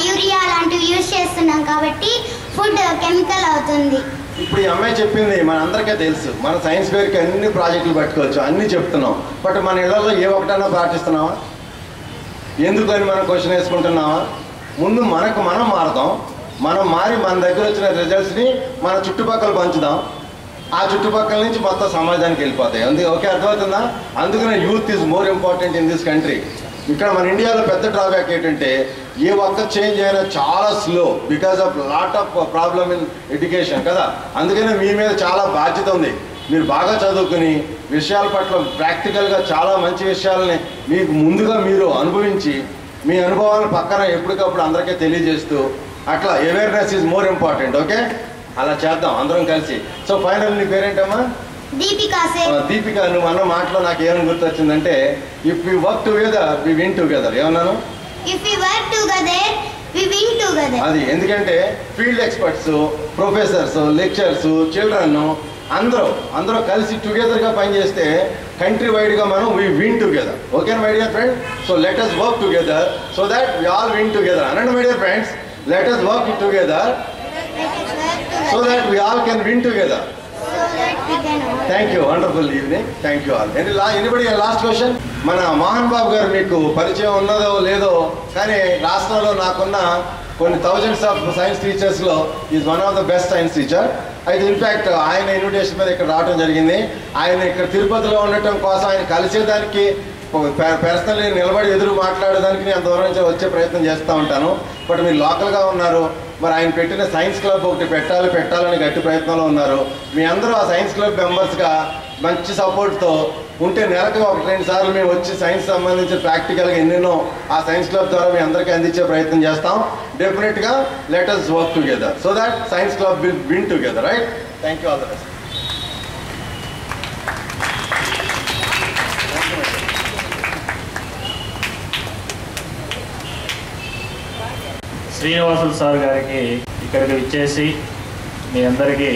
యూరియా అలాంటివి యూజ్ చేస్తున్నాం కాబట్టి ఫుడ్ కెమికల్ అవుతుంది. ఇప్పుడు ఈ అమ్మాయి చెప్పింది మన అందరికీ తెలుసు. మన సైన్స్ ఫేర్కి అన్ని ప్రాజెక్టులు పట్టుకోవచ్చు, అన్నీ చెప్తున్నాం. బట్ మన ఇళ్లలో ఏ ఒకటన్నా పాటిస్తున్నావా? ఎందుకని మనం క్వశ్చన్ వేసుకుంటున్నావా? ముందు మనకు మనం మారుతాం, మనం మారి మన దగ్గర వచ్చిన రిజల్ట్స్ని మన చుట్టుపక్కల పంచుదాం, ఆ చుట్టుపక్కల నుంచి మొత్తం సమాజానికి వెళ్ళిపోతాయి. ఓకే, అర్థమవుతుందా? అందుకనే youth is more important in this country. ఇక్కడ మన ఇండియాలో పెద్ద డ్రాబ్యాక్ ఏంటంటే ఏ ఒక్క చేంజ్ అయినా చాలా slow because of lot of problem in education కదా. అందుకనే మీ మీద చాలా బాధ్యత ఉంది. మీరు బాగా చదువుకుని విషయాల పట్ల ప్రాక్టికల్గా చాలా మంచి విషయాలని మీకు ముందుగా మీరు అనుభవించి మీ అనుభవాలను పక్కన ఎప్పటికప్పుడు అందరికీ తెలియజేస్తూ అట్లా awareness is more important. Okay, అలా చేద్దాం అందరం కలిసి. సో ఫైనల్ నీ పేరేంటమ్మా? దీపిక. నువ్వు అన్న మాటలో నాకు ఏమని గుర్తొచ్చిందంటే if we work together we win together. ఏమన్నాను? అది ఎందుకంటే field experts, professors, lectures, children అందరూ కలిసి టుగెదర్గా పనిచేస్తే కంట్రీ వైడ్గా మనం we win together. Okay my dear friend? So let us work together so that we all win together. అనండి my dear friends, let us work together so that we all can win together. Thank you. Wonderful evening. Thank you all. Anybody a last question? మన మోహన్ బాబు గారు మీకు పరిచయం ఉన్నదో లేదో కానీ రాష్ట్రంలో నాకున్న కొన్ని thousands of science teachers లో is one of the best science teacher అయితే ఇన్ఫ్యాక్ట్ ఆయన ఇన్విటేషన్ మీద ఇక్కడ రావడం జరిగింది. ఆయన ఇక్కడ తిరుపతిలో ఉండటం కోసం ఆయన కలిసేదానికి పర్సనల్లీ నిలబడి ఎదురు మాట్లాడేదానికి నేను దూరం నుంచి వచ్చే ప్రయత్నం చేస్తూ ఉంటాను. బట్ మీరు లోకల్గా ఉన్నారు, మరి ఆయన పెట్టిన సైన్స్ క్లబ్ ఒకటి పెట్టాలని గట్టి ప్రయత్నంలో ఉన్నారు. మీ అందరూ ఆ సైన్స్ క్లబ్ మెంబర్స్గా మంచి సపోర్ట్తో ఉంటే నెలకు 1-2 సార్లు మేము వచ్చి సైన్స్ సంబంధించిన ప్రాక్టికల్గా ఎన్నెన్నో ఆ సైన్స్ క్లబ్ ద్వారా మీ అందరికీ అందించే ప్రయత్నం చేస్తాం. డెఫినెట్గా let us work together so that science club will win together, right? Thank you, all the best. Srinivasulu sir గారికి ఇక్కడికి విచ్చేసి మీ అందరికీ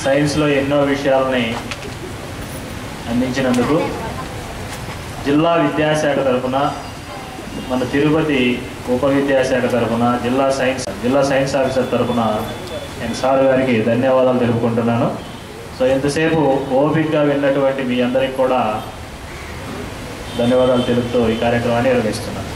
సైన్స్లో ఎన్నో విషయాలని అందించినందుకు జిల్లా విద్యాశాఖ తరఫున, మన తిరుపతి ఉప విద్యాశాఖ తరఫున, జిల్లా సైన్స్ ఆఫీసర్ తరఫున నేను సార్ గారికి ధన్యవాదాలు తెలుపుకుంటున్నాను. సో ఇంతసేపు ఓపికగా విన్నటువంటి మీ అందరికి కూడా ధన్యవాదాలు తెలుపుతూ ఈ కార్యక్రమాన్ని నిర్వహిస్తున్నాను.